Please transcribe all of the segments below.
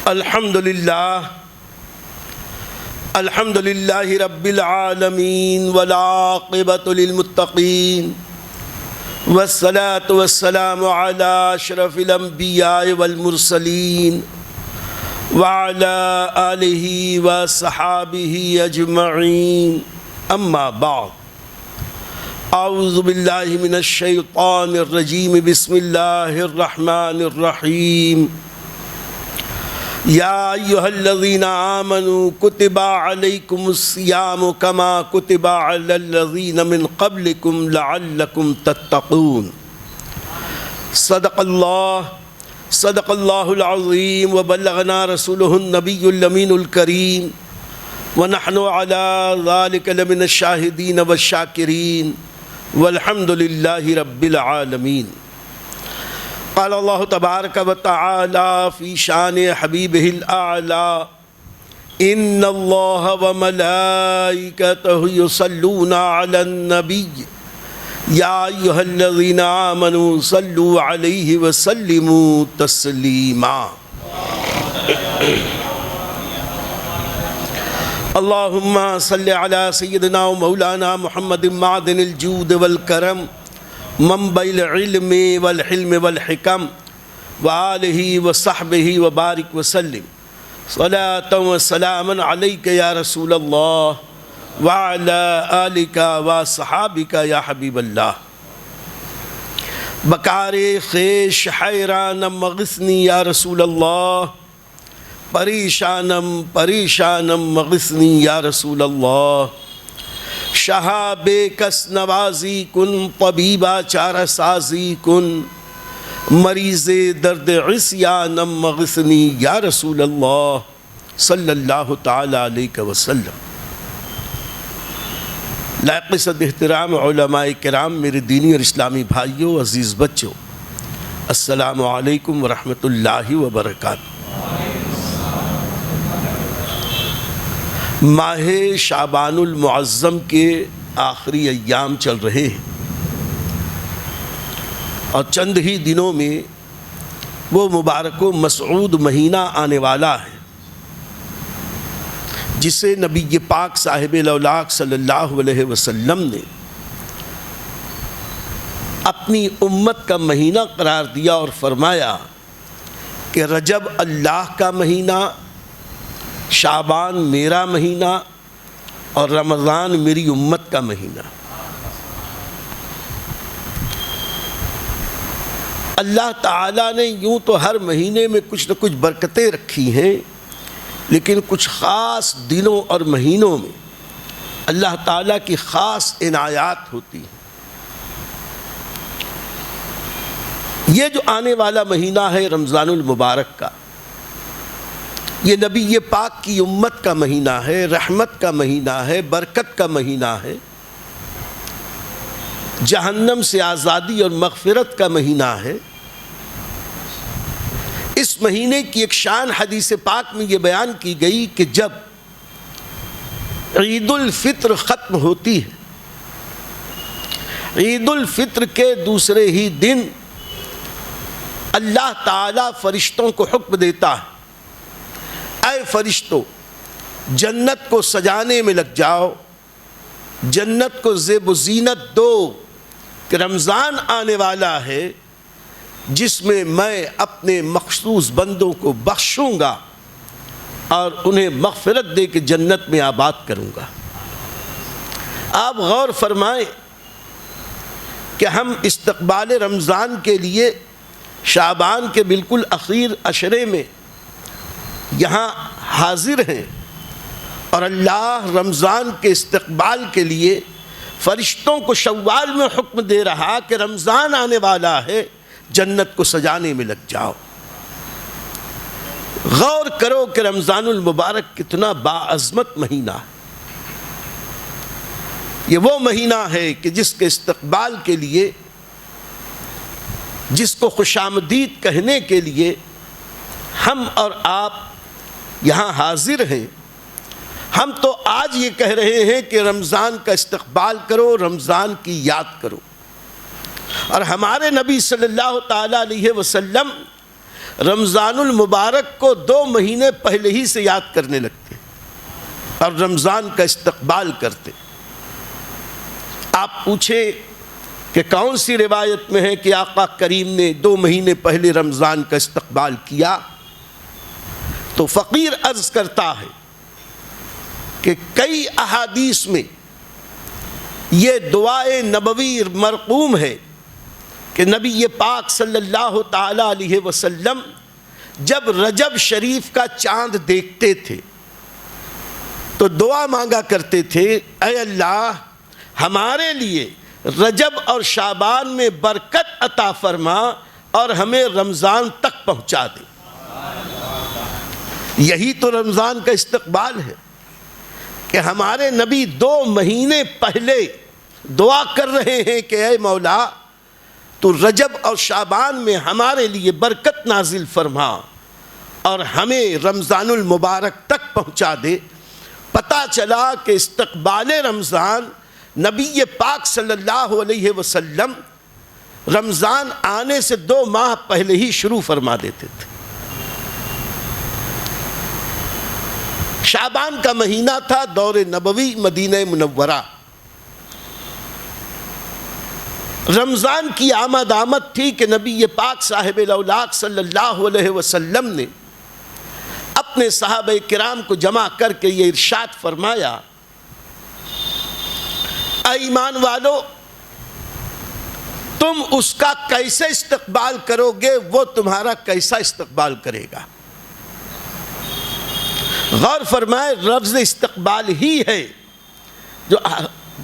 الحمد للہ رب العالمین والعاقبۃ للمتقین والصلاة والسلام علی اشرف الانبیاء والمرسلین وعلی آلہ وصحابہ اجمعین اما بعد اعوذ باللہ من الشیطان الرجیم بسم اللہ الرحمن الرحیم یا ایہا الذین آمنوا کتب علیکم الصیام کما کتب علی الذین من قبلکم لعلکم تتقون صدق اللہ العظیم وبلغنا رسولہ النبی الامین الکریم ونحن علی ذلک لمن الشاہدین والشاکرین والحمد للہ رب العالمین قال اللہ تبارک و تعالی فی شان حبیبہ الاعلی ان اللہ وملائکتہ یصلون علی النبی یا ایہا الذین آمنوا صلوا علیہ وسلموا تسلیما اللہم صلی علی سیدنا و مولانا محمد معدن الجود والکرم منبع العلم والحلم والحکم وآلہ وصحبہ وبارک وسلم صلاۃ وسلاما علیک یا رسول اللہ وعلی آلک وصحابک یا حبیب اللہ بکار خیش حیرانم مغثنی یا رسول اللہ پریشانم مغثنی یا رسول اللہ شہاب کس نوازی کن طبیبہ چارہ سازی کن مریض درد عصیانم مغثنی یا رسول اللہ صلی اللہ تعالی علیہ وسلم لائق صد احترام علماء کرام، میرے دینی اور اسلامی بھائیوں، عزیز بچوں، السلام علیکم ورحمۃ اللہ وبرکاتہ۔ ماہ شعبان المعظم کے آخری ایام چل رہے ہیں اور چند ہی دنوں میں وہ مبارک و مسعود مہینہ آنے والا ہے جسے نبی پاک صاحب الاولاق صلی اللہ علیہ وسلم نے اپنی امت کا مہینہ قرار دیا اور فرمایا کہ رجب اللہ کا مہینہ، شعبان میرا مہینہ اور رمضان میری امت کا مہینہ۔ اللہ تعالیٰ نے یوں تو ہر مہینے میں کچھ نہ کچھ برکتیں رکھی ہیں، لیکن کچھ خاص دنوں اور مہینوں میں اللہ تعالیٰ کی خاص عنایات ہوتی ہیں۔ یہ جو آنے والا مہینہ ہے رمضان المبارک کا، یہ نبی پاک کی امت کا مہینہ ہے، رحمت کا مہینہ ہے، برکت کا مہینہ ہے، جہنم سے آزادی اور مغفرت کا مہینہ ہے۔ اس مہینے کی ایک شان حدیث پاک میں یہ بیان کی گئی کہ جب عید الفطر ختم ہوتی ہے، عید الفطر کے دوسرے ہی دن اللہ تعالیٰ فرشتوں کو حکم دیتا ہے، اے فرشتو، جنت کو سجانے میں لگ جاؤ، جنت کو زیب و زینت دو کہ رمضان آنے والا ہے جس میں میں اپنے مخصوص بندوں کو بخشوں گا اور انہیں مغفرت دے کے جنت میں آباد کروں گا۔ آپ غور فرمائیں کہ ہم استقبال رمضان کے لیے شعبان کے بالکل اخیر عشرے میں یہاں حاضر ہیں، اور اللہ رمضان کے استقبال کے لیے فرشتوں کو شوال میں حکم دے رہا کہ رمضان آنے والا ہے، جنت کو سجانے میں لگ جاؤ۔ غور کرو کہ رمضان المبارک کتنا باعظمت مہینہ ہے۔ یہ وہ مہینہ ہے کہ جس کے استقبال کے لیے، جس کو خوش آمدید کہنے کے لیے ہم اور آپ یہاں حاضر ہیں۔ ہم تو آج یہ کہہ رہے ہیں کہ رمضان کا استقبال کرو، رمضان کی یاد کرو، اور ہمارے نبی صلی اللہ تعالیٰ علیہ وسلم رمضان المبارک کو 2 مہینے پہلے ہی سے یاد کرنے لگتے اور رمضان کا استقبال کرتے۔ آپ پوچھیں کہ کون سی روایت میں ہے کہ آقا کریم نے 2 مہینے پہلے رمضان کا استقبال کیا؟ تو فقیر عرض کرتا ہے کہ کئی احادیث میں یہ دعائے نبوی مرقوم ہے کہ نبی پاک صلی اللہ تعالی علیہ وسلم جب رجب شریف کا چاند دیکھتے تھے تو دعا مانگا کرتے تھے، اے اللہ ہمارے لیے رجب اور شعبان میں برکت عطا فرما اور ہمیں رمضان تک پہنچا دے۔ یہی تو رمضان کا استقبال ہے کہ ہمارے نبی 2 مہینے پہلے دعا کر رہے ہیں کہ اے مولا تو رجب اور شعبان میں ہمارے لیے برکت نازل فرما اور ہمیں رمضان المبارک تک پہنچا دے۔ پتہ چلا کہ استقبال رمضان نبی پاک صلی اللہ علیہ وسلم رمضان آنے سے 2 ماہ پہلے ہی شروع فرما دیتے تھے۔ شعبان کا مہینہ تھا، دور نبوی مدینہ منورہ، رمضان کی آمد تھی کہ نبی پاک صاحب الاولاق صلی اللہ علیہ وسلم نے اپنے صحابہ کرام کو جمع کر کے یہ ارشاد فرمایا، اے ایمان والو تم اس کا کیسے استقبال کرو گے وہ تمہارا کیسا استقبال کرے گا۔ غور فرمائے، لفظ استقبال ہی ہے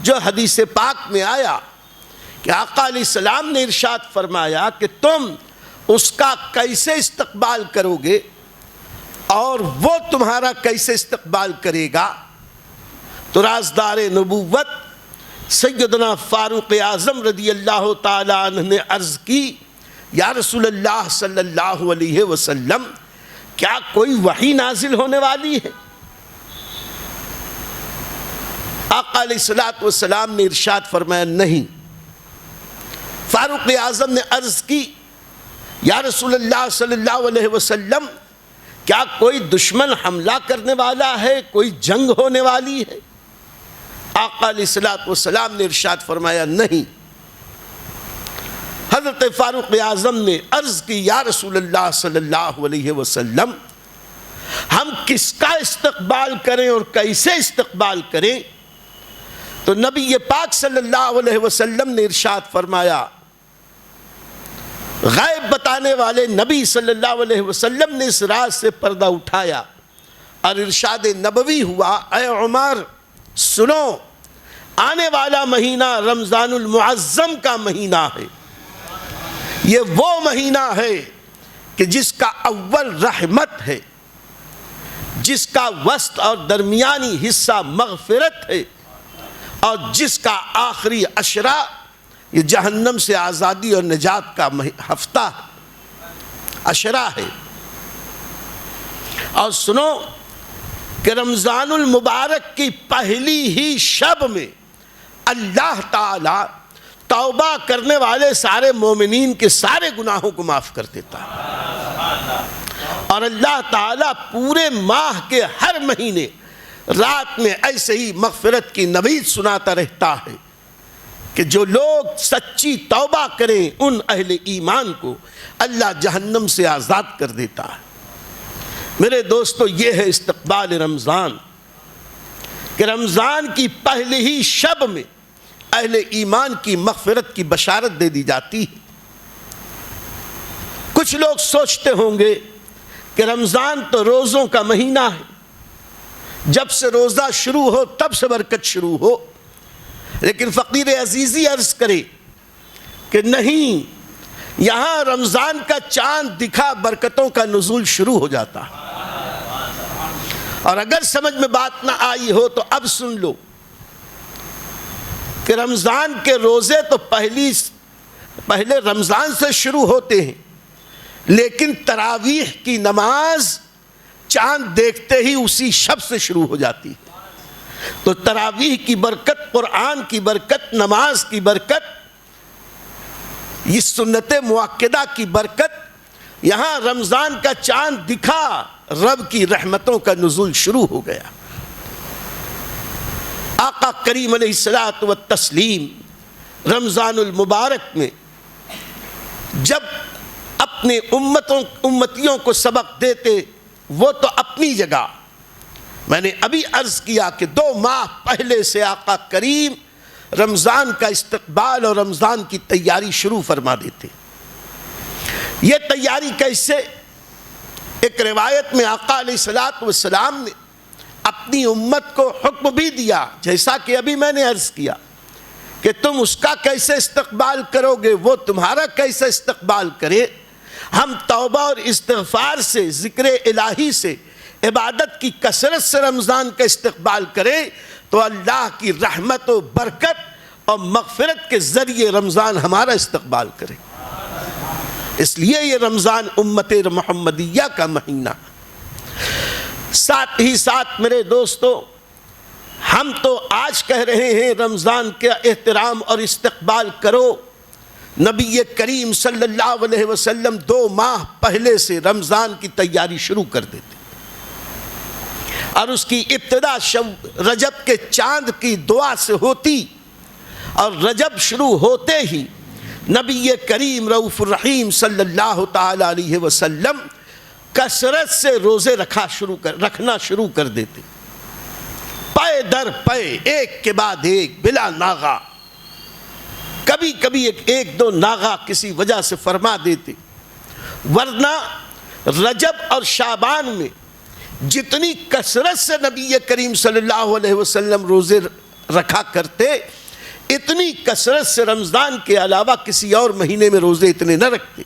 جو حدیث پاک میں آیا کہ آقا علیہ السلام نے ارشاد فرمایا کہ تم اس کا کیسے استقبال کرو گے اور وہ تمہارا کیسے استقبال کرے گا۔ تو رازدار نبوت سیدنا فاروق اعظم رضی اللہ تعالی عنہ نے عرض کی، یا رسول اللہ صلی اللہ علیہ وسلم کیا کوئی وحی نازل ہونے والی ہے؟ آقا علیہ السلام نے ارشاد فرمایا نہیں۔ فاروق اعظم نے عرض کی، یا رسول اللہ صلی اللہ علیہ وسلم کیا کوئی دشمن حملہ کرنے والا ہے، کوئی جنگ ہونے والی ہے؟ آقا علیہ السلام نے ارشاد فرمایا نہیں۔ حضرت فاروق اعظم نے عرض کی، یا رسول اللہ صلی اللہ علیہ وسلم ہم کس کا استقبال کریں اور کیسے استقبال کریں؟ تو نبی پاک صلی اللہ علیہ وسلم نے ارشاد فرمایا، غیب بتانے والے نبی صلی اللہ علیہ وسلم نے اس راز سے پردہ اٹھایا اور ارشاد نبوی ہوا، اے عمر سنو، آنے والا مہینہ رمضان المعظم کا مہینہ ہے۔ یہ وہ مہینہ ہے کہ جس کا اول رحمت ہے، جس کا وسط اور درمیانی حصہ مغفرت ہے، اور جس کا آخری عشرہ یہ جہنم سے آزادی اور نجات کا ہفتہ عشرہ ہے۔ اور سنو کہ رمضان المبارک کی پہلی ہی شب میں اللہ تعالی توبہ کرنے والے سارے مومنین کے سارے گناہوں کو معاف کر دیتا ہے، اور اللہ تعالی پورے ماہ کے ہر مہینے رات میں ایسے ہی مغفرت کی نوید سناتا رہتا ہے کہ جو لوگ سچی توبہ کریں ان اہل ایمان کو اللہ جہنم سے آزاد کر دیتا ہے۔ میرے دوستو، یہ ہے استقبال رمضان کہ رمضان کی پہلی ہی شب میں اہل ایمان کی مغفرت کی بشارت دے دی جاتی ہے۔ کچھ لوگ سوچتے ہوں گے کہ رمضان تو روزوں کا مہینہ ہے، جب سے روزہ شروع ہو تب سے برکت شروع ہو، لیکن فقیر عزیزی عرض کرے کہ نہیں، یہاں رمضان کا چاند دکھا برکتوں کا نزول شروع ہو جاتا ہے۔ اور اگر سمجھ میں بات نہ آئی ہو تو اب سن لو کہ رمضان کے روزے تو پہلے رمضان سے شروع ہوتے ہیں، لیکن تراویح کی نماز چاند دیکھتے ہی اسی شب سے شروع ہو جاتی ہے۔ تو تراویح کی برکت، قرآن کی برکت، نماز کی برکت، یہ سنت مؤکدہ کی برکت یہاں رمضان کا چاند دکھا، رب کی رحمتوں کا نزول شروع ہو گیا۔ آقا کریم علیہ الصلوۃ والتسلیم رمضان المبارک میں جب اپنے امتیوں کو سبق دیتے، وہ تو اپنی جگہ، میں نے ابھی عرض کیا کہ 2 ماہ پہلے سے آقا کریم رمضان کا استقبال اور رمضان کی تیاری شروع فرما دیتے۔ یہ تیاری کیسے؟ ایک روایت میں آقا علیہ الصلوۃ والسلام نے اپنی امت کو حکم بھی دیا، جیسا کہ ابھی میں نے عرض کیا کہ تم اس کا کیسے استقبال کرو گے، وہ تمہارا کیسے استقبال کرے۔ ہم توبہ اور استغفار سے، ذکر الہی سے، عبادت کی کثرت سے رمضان کا استقبال کریں تو اللہ کی رحمت و برکت اور مغفرت کے ذریعے رمضان ہمارا استقبال کرے۔ اس لیے یہ رمضان امت محمدیہ کا مہینہ۔ ساتھ ہی ساتھ میرے دوستو، ہم تو آج کہہ رہے ہیں رمضان کا احترام اور استقبال کرو، نبی کریم صلی اللہ علیہ وسلم 2 ماہ پہلے سے رمضان کی تیاری شروع کر دیتے، اور اس کی ابتدا رجب کے چاند کی دعا سے ہوتی، اور رجب شروع ہوتے ہی نبی کریم رؤوف الرحیم صلی اللہ تعالی علیہ وسلم کثرت سے روزے رکھنا شروع کر دیتے، پے در پے، ایک کے بعد ایک، بلا ناغہ۔ کبھی کبھی 1-2 ناغہ کسی وجہ سے فرما دیتے، ورنہ رجب اور شعبان میں جتنی کثرت سے نبی کریم صلی اللہ علیہ وسلم روزے رکھا کرتے، اتنی کثرت سے رمضان کے علاوہ کسی اور مہینے میں روزے اتنے نہ رکھتے۔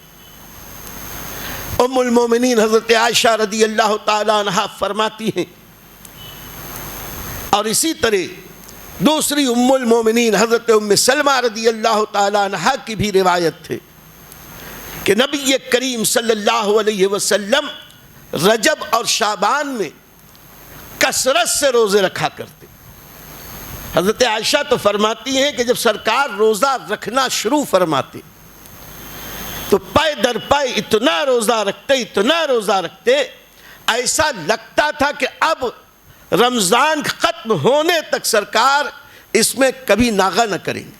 ام المومنین حضرت عائشہ رضی اللہ تعالی عنہا فرماتی ہیں، اور اسی طرح دوسری ام المومنین حضرت ام سلمہ رضی اللہ تعالی عنہا کی بھی روایت ہے کہ نبی کریم صلی اللہ علیہ وسلم رجب اور شعبان میں کثرت سے روزے رکھا کرتے۔ حضرت عائشہ تو فرماتی ہیں کہ جب سرکار روزہ رکھنا شروع فرماتے تو پے در پے اتنا روزہ رکھتے، ایسا لگتا تھا کہ اب رمضان ختم ہونے تک سرکار اس میں کبھی ناغہ نہ کریں گے۔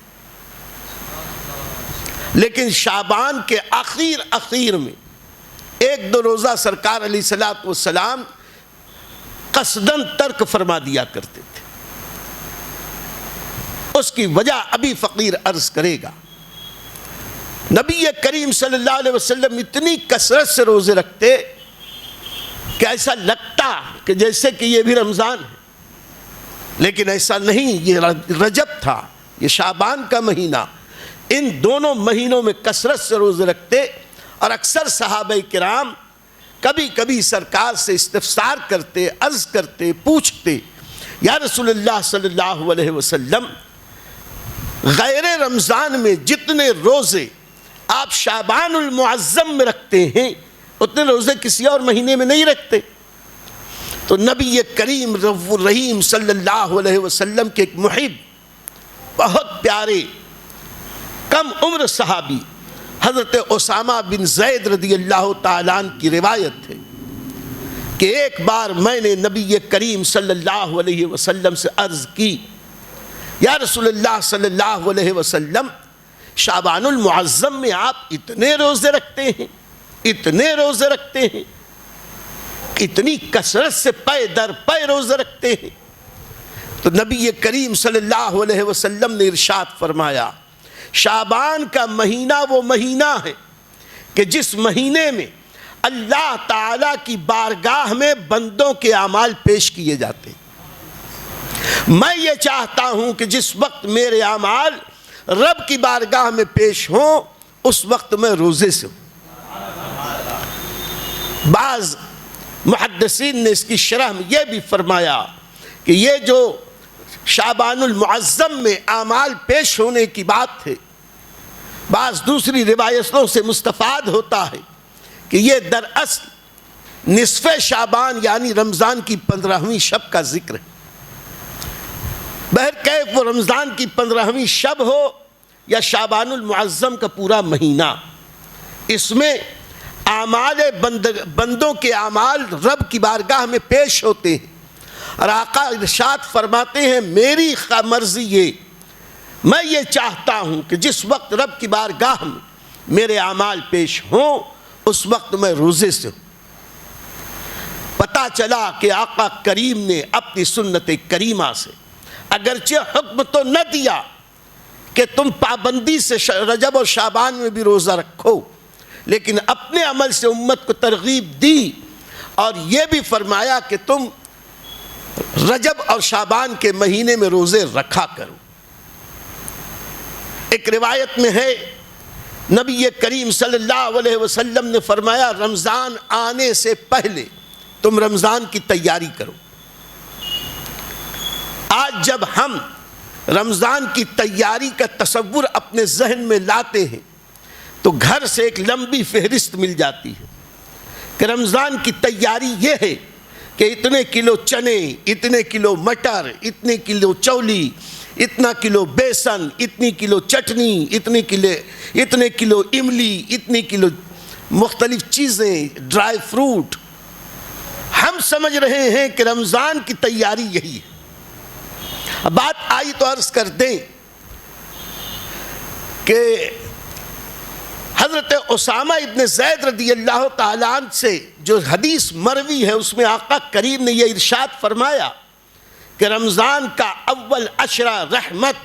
لیکن شعبان کے اخیر میں 1-2 روزہ سرکار علیہ الصلوۃ والسلام قصداً ترک فرما دیا کرتے تھے۔ اس کی وجہ ابھی فقیر عرض کرے گا۔ نبی کریم صلی اللہ علیہ وسلم اتنی کثرت سے روزے رکھتے کہ ایسا لگتا کہ جیسے کہ یہ بھی رمضان ہے، لیکن ایسا نہیں، یہ رجب تھا، یہ شعبان کا مہینہ۔ ان دونوں مہینوں میں کثرت سے روزے رکھتے، اور اکثر صحابہ کرام کبھی کبھی سرکار سے استفسار کرتے، عرض کرتے، پوچھتے، یا رسول اللہ صلی اللہ علیہ وسلم، غیر رمضان میں جتنے روزے آپ شعبان المعظم میں رکھتے ہیں اتنے روزے کسی اور مہینے میں نہیں رکھتے۔ تو نبی کریم رؤوف الرحیم صلی اللہ علیہ وسلم کے ایک محب، بہت پیارے کم عمر صحابی حضرت اسامہ بن زید رضی اللہ تعالیٰ عنہ کی روایت ہے کہ ایک بار میں نے نبی کریم صلی اللہ علیہ وسلم سے عرض کی، یا رسول اللہ صلی اللہ علیہ وسلم، شعبان المعظم میں آپ اتنے روزے رکھتے ہیں، اتنی کثرت سے پے در پے روزے رکھتے ہیں۔ تو نبی کریم صلی اللہ علیہ وسلم نے ارشاد فرمایا، شعبان کا مہینہ وہ مہینہ ہے کہ جس مہینے میں اللہ تعالیٰ کی بارگاہ میں بندوں کے اعمال پیش کیے جاتے ہیں۔ میں یہ چاہتا ہوں کہ جس وقت میرے اعمال رب کی بارگاہ میں پیش ہوں اس وقت میں روزے سے ہوں۔ بعض محدثین نے اس کی شرح میں یہ بھی فرمایا کہ یہ جو شعبان المعظم میں اعمال پیش ہونے کی بات ہے، بعض دوسری روایتوں سے مستفاد ہوتا ہے کہ یہ دراصل نصف شعبان یعنی رمضان کی 15ویں شب کا ذکر ہے۔ بہرکیف وہ رمضان کی 15ویں شب ہو یا شعبان المعظم کا پورا مہینہ، اس میں اعمال بندوں کے اعمال رب کی بارگاہ میں پیش ہوتے ہیں، اور آقا ارشاد فرماتے ہیں میری مرضی یہ، میں یہ چاہتا ہوں کہ جس وقت رب کی بارگاہ میں میرے اعمال پیش ہوں اس وقت میں روزے سے ہوں۔ پتہ چلا کہ آقا کریم نے اپنی سنت کریمہ سے اگرچہ حکم تو نہ دیا کہ تم پابندی سے رجب اور شعبان میں بھی روزہ رکھو، لیکن اپنے عمل سے امت کو ترغیب دی اور یہ بھی فرمایا کہ تم رجب اور شعبان کے مہینے میں روزے رکھا کرو۔ ایک روایت میں ہے نبی کریم صلی اللہ علیہ وسلم نے فرمایا رمضان آنے سے پہلے تم رمضان کی تیاری کرو۔ آج جب ہم رمضان کی تیاری کا تصور اپنے ذہن میں لاتے ہیں تو گھر سے ایک لمبی فہرست مل جاتی ہے کہ رمضان کی تیاری یہ ہے کہ اتنے کلو چنے، اتنے کلو مٹر، اتنے کلو چولی، اتنا کلو بیسن، اتنی کلو چٹنی، اتنے کلو املی، اتنی کلو مختلف چیزیں، ڈرائی فروٹ۔ ہم سمجھ رہے ہیں کہ رمضان کی تیاری یہی ہے۔ اب بات آئی تو عرض کر دیں کہ حضرت اسامہ ابن زید رضی اللہ تعالیٰ عنہ سے جو حدیث مروی ہے اس میں آقا کریم نے یہ ارشاد فرمایا کہ رمضان کا اول عشرہ رحمت،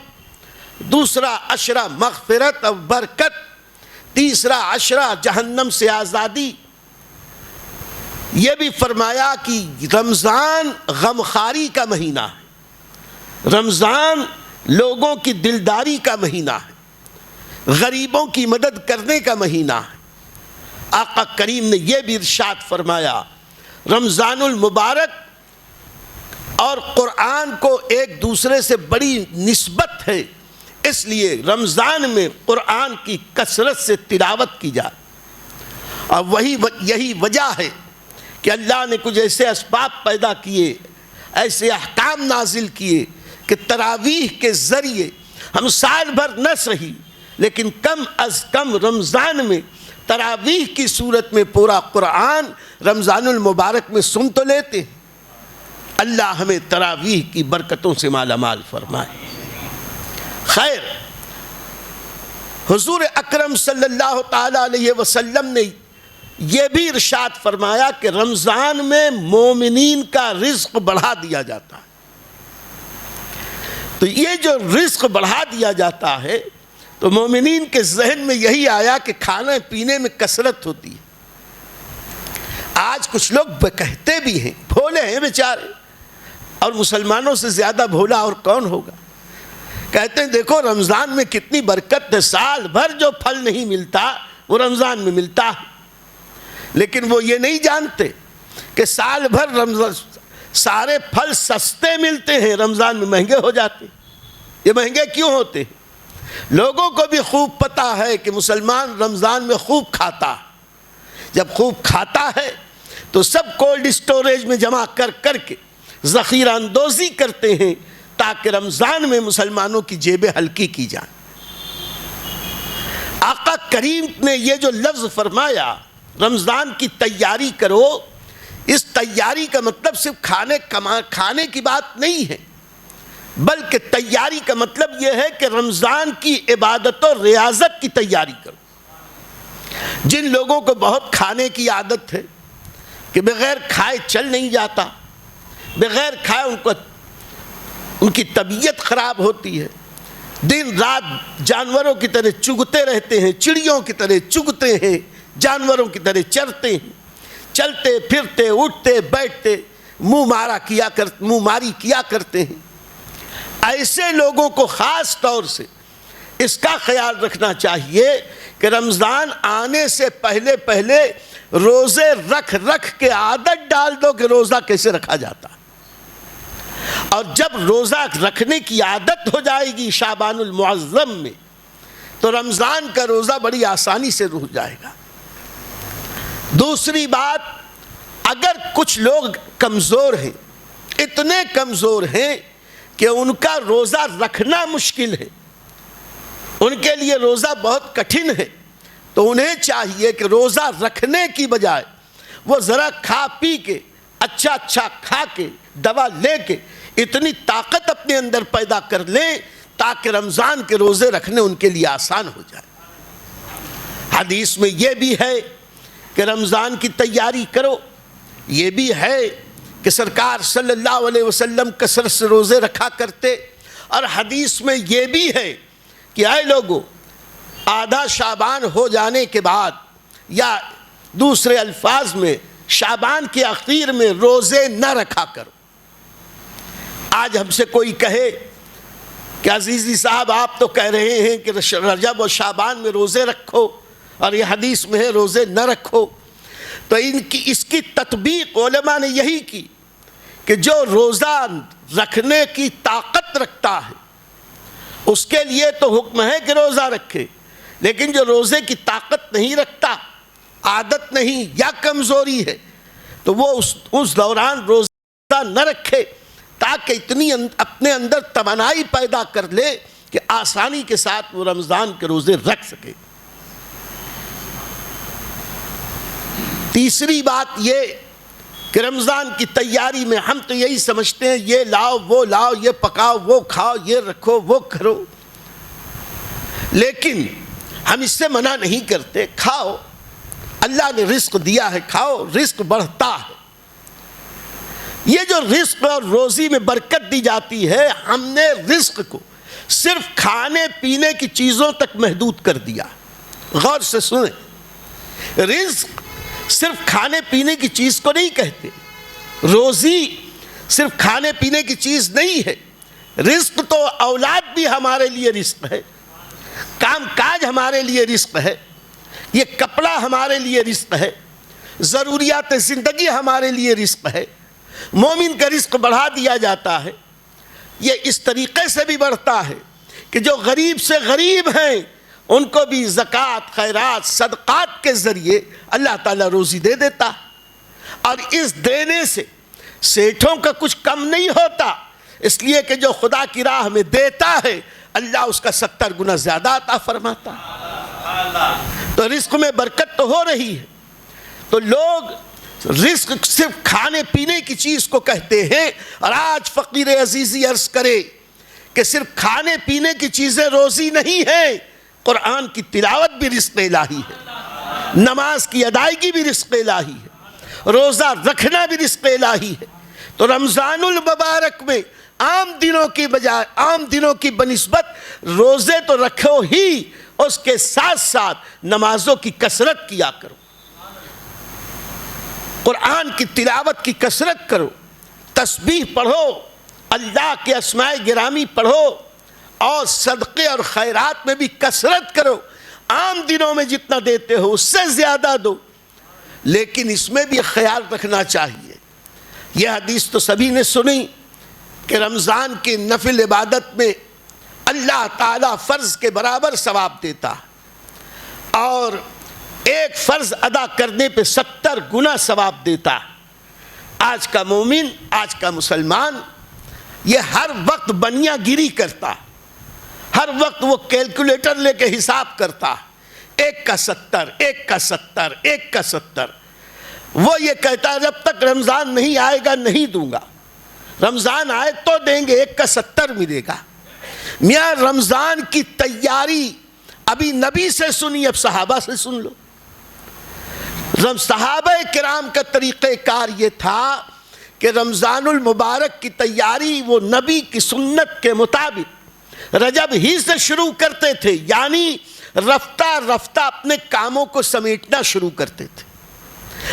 دوسرا عشرہ مغفرت اور برکت، تیسرا عشرہ جہنم سے آزادی۔ یہ بھی فرمایا کہ رمضان غمخواری کا مہینہ ہے، رمضان لوگوں کی دلداری کا مہینہ ہے، غریبوں کی مدد کرنے کا مہینہ ہے۔ آقا کریم نے یہ بھی ارشاد فرمایا رمضان المبارک اور قرآن کو ایک دوسرے سے بڑی نسبت ہے، اس لیے رمضان میں قرآن کی کثرت سے تلاوت کی جائے۔ اور یہی وجہ ہے کہ اللہ نے کچھ ایسے اسباب پیدا کیے، ایسے احکام نازل کیے کہ تراویح کے ذریعے ہم سال بھر نہ صحیح لیکن کم از کم رمضان میں تراویح کی صورت میں پورا قرآن رمضان المبارک میں سن تو لیتے ہیں۔ اللہ ہمیں تراویح کی برکتوں سے مالا مال فرمائے۔ خیر، حضور اکرم صلی اللہ تعالی علیہ وسلم نے یہ بھی ارشاد فرمایا کہ رمضان میں مومنین کا رزق بڑھا دیا جاتا ہے۔ تو یہ جو رزق بڑھا دیا جاتا ہے تو مومنین کے ذہن میں یہی آیا کہ کھانے پینے میں کثرت ہوتی ہے۔ آج کچھ لوگ کہتے بھی ہیں، بھولے ہیں بیچارے، اور مسلمانوں سے زیادہ بھولا اور کون ہوگا، کہتے ہیں دیکھو رمضان میں کتنی برکت ہے، سال بھر جو پھل نہیں ملتا وہ رمضان میں ملتا ہے۔ لیکن وہ یہ نہیں جانتے کہ سال بھر سارے پھل سستے ملتے ہیں، رمضان میں مہنگے ہو جاتے ہیں۔ یہ مہنگے کیوں ہوتے ہیں؟ لوگوں کو بھی خوب پتا ہے کہ مسلمان رمضان میں خوب کھاتا ہے۔ جب خوب کھاتا ہے تو سب کولڈ اسٹوریج میں جمع کر کے ذخیرہ اندوزی کرتے ہیں تاکہ رمضان میں مسلمانوں کی جیبیں ہلکی کی جائیں۔ آقا کریم نے یہ جو لفظ فرمایا رمضان کی تیاری کرو، اس تیاری کا مطلب صرف کھانے کی بات نہیں ہے، بلکہ تیاری کا مطلب یہ ہے کہ رمضان کی عبادت و ریاضت کی تیاری کرو۔ جن لوگوں کو بہت کھانے کی عادت ہے کہ بغیر کھائے چل نہیں جاتا، بغیر کھائے ان کی طبیعت خراب ہوتی ہے، دن رات جانوروں کی طرح چگتے رہتے ہیں، چڑیوں کی طرح چگتے ہیں، جانوروں کی طرح چرتے ہیں، چلتے پھرتے اٹھتے بیٹھتے منہ ماری کیا کرتے ہیں۔ ایسے لوگوں کو خاص طور سے اس کا خیال رکھنا چاہیے کہ رمضان آنے سے پہلے روزے رکھ کے عادت ڈال دو کہ روزہ کیسے رکھا جاتا ہے، اور جب روزہ رکھنے کی عادت ہو جائے گی شعبان المعظم میں تو رمضان کا روزہ بڑی آسانی سے رک جائے گا۔ دوسری بات، اگر کچھ لوگ کمزور ہیں، اتنے کمزور ہیں کہ ان کا روزہ رکھنا مشکل ہے، ان کے لیے روزہ بہت کٹھن ہے، تو انہیں چاہیے کہ روزہ رکھنے کی بجائے وہ ذرا کھا پی کے اچھا کھا کے دوا لے کے اتنی طاقت اپنے اندر پیدا کر لیں تاکہ رمضان کے روزے رکھنے ان کے لیے آسان ہو جائے۔ حدیث میں یہ بھی ہے کہ رمضان کی تیاری کرو، یہ بھی ہے کہ سرکار صلی اللہ علیہ وسلم کثرت سے روزے رکھا کرتے، اور حدیث میں یہ بھی ہے کہ اے لوگو آدھا شعبان ہو جانے کے بعد، یا دوسرے الفاظ میں شعبان کے آخر میں روزے نہ رکھا کرو۔ آج ہم سے کوئی کہے کہ عزیزی صاحب آپ تو کہہ رہے ہیں کہ رجب و شعبان میں روزے رکھو، اور یہ حدیث میں ہے روزے نہ رکھو، تو اس کی تطبیق علماء نے یہی کی کہ جو روزہ رکھنے کی طاقت رکھتا ہے اس کے لیے تو حکم ہے کہ روزہ رکھے، لیکن جو روزے کی طاقت نہیں رکھتا، عادت نہیں یا کمزوری ہے، تو وہ اس دوران روزہ نہ رکھے تاکہ اتنی اپنے اندر توانائی پیدا کر لے کہ آسانی کے ساتھ وہ رمضان کے روزے رکھ سکے۔ تیسری بات یہ کہ رمضان کی تیاری میں ہم تو یہی سمجھتے ہیں یہ لاؤ وہ لاؤ، یہ پکاؤ وہ کھاؤ، یہ رکھو وہ کرو، لیکن ہم اس سے منع نہیں کرتے، کھاؤ، اللہ نے رزق دیا ہے، کھاؤ، رزق بڑھتا ہے۔ یہ جو رزق اور روزی میں برکت دی جاتی ہے، ہم نے رزق کو صرف کھانے پینے کی چیزوں تک محدود کر دیا۔ غور سے سنیں، رزق صرف کھانے پینے کی چیز کو نہیں کہتے، روزی صرف کھانے پینے کی چیز نہیں ہے، رزق تو اولاد بھی ہمارے لیے رزق ہے، کام کاج ہمارے لیے رزق ہے، یہ کپڑا ہمارے لیے رزق ہے، ضروریات زندگی ہمارے لیے رزق ہے۔ مومن کا رزق بڑھا دیا جاتا ہے، یہ اس طریقے سے بھی بڑھتا ہے کہ جو غریب سے غریب ہیں ان کو بھی زکوٰۃ، خیرات، صدقات کے ذریعے اللہ تعالیٰ روزی دے دیتا، اور اس دینے سے سیٹھوں کا کچھ کم نہیں ہوتا، اس لیے کہ جو خدا کی راہ میں دیتا ہے اللہ اس کا 70 گنا زیادہ عطا فرماتا ہے۔ تو رزق میں برکت تو ہو رہی ہے۔ تو لوگ رزق صرف کھانے پینے کی چیز کو کہتے ہیں، اور آج فقیر عزیزی عرض کرے کہ صرف کھانے پینے کی چیزیں روزی نہیں ہیں، قرآن کی تلاوت بھی رزق الہی ہے، نماز کی ادائیگی بھی رزق الہی ہے، روزہ رکھنا بھی رزق الہی ہے۔ تو رمضان المبارک میں عام دنوں کی بجائے، عام دنوں کی بنسبت روزے تو رکھو ہی، اس کے ساتھ ساتھ نمازوں کی کثرت کیا کرو، قرآن کی تلاوت کی کثرت کرو، تسبیح پڑھو، اللہ کے اسماء گرامی پڑھو، اور صدقے اور خیرات میں بھی کثرت کرو۔ عام دنوں میں جتنا دیتے ہو اس سے زیادہ دو، لیکن اس میں بھی خیال رکھنا چاہیے۔ یہ حدیث تو سبھی نے سنی کہ رمضان کی نفل عبادت میں اللہ تعالیٰ فرض کے برابر ثواب دیتا، اور ایک فرض ادا کرنے پہ 70 گنا ثواب دیتا۔ آج کا مومن، آج کا مسلمان یہ ہر وقت بنیا گیری کرتا، ہر وقت وہ کیلکولیٹر لے کے حساب کرتا، ایک کا 70، ایک کا 70، ایک کا 70۔ وہ یہ کہتا ہے جب تک رمضان نہیں آئے گا نہیں دوں گا، رمضان آئے تو دیں گے، ایک کا 70 ملے گا۔ میاں رمضان کی تیاری ابھی نبی سے سنی، اب صحابہ سے سن لو۔ صحابہ کرام کا طریقہ کار یہ تھا کہ رمضان المبارک کی تیاری وہ نبی کی سنت کے مطابق رجب ہی سے شروع کرتے تھے، یعنی رفتہ رفتہ اپنے کاموں کو سمیٹنا شروع کرتے تھے،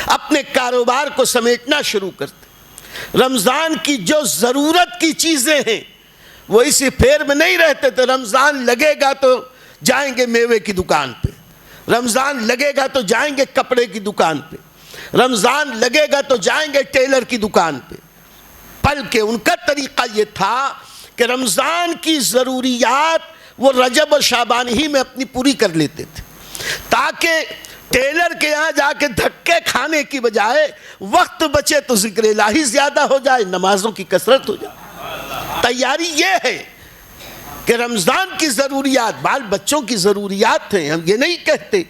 اپنے کاروبار کو سمیٹنا شروع کرتے۔ رمضان کی جو ضرورت کی چیزیں ہیں وہ اسی پھیر میں نہیں رہتے تھے، رمضان لگے گا تو جائیں گے میوے کی دکان پہ، رمضان لگے گا تو جائیں گے کپڑے کی دکان پہ، رمضان لگے گا تو جائیں گے ٹیلر کی دکان پہ۔ بلکہ ان کا طریقہ یہ تھا کہ رمضان کی ضروریات وہ رجب اور شعبان ہی میں اپنی پوری کر لیتے تھے، تاکہ ٹیلر کے یہاں جا کے دھکے کھانے کی بجائے وقت بچے تو ذکر الہی زیادہ ہو جائے، نمازوں کی کثرت ہو جائے۔ تیاری یہ ہے کہ رمضان کی ضروریات بال بچوں کی ضروریات ہیں، ہم یہ نہیں کہتے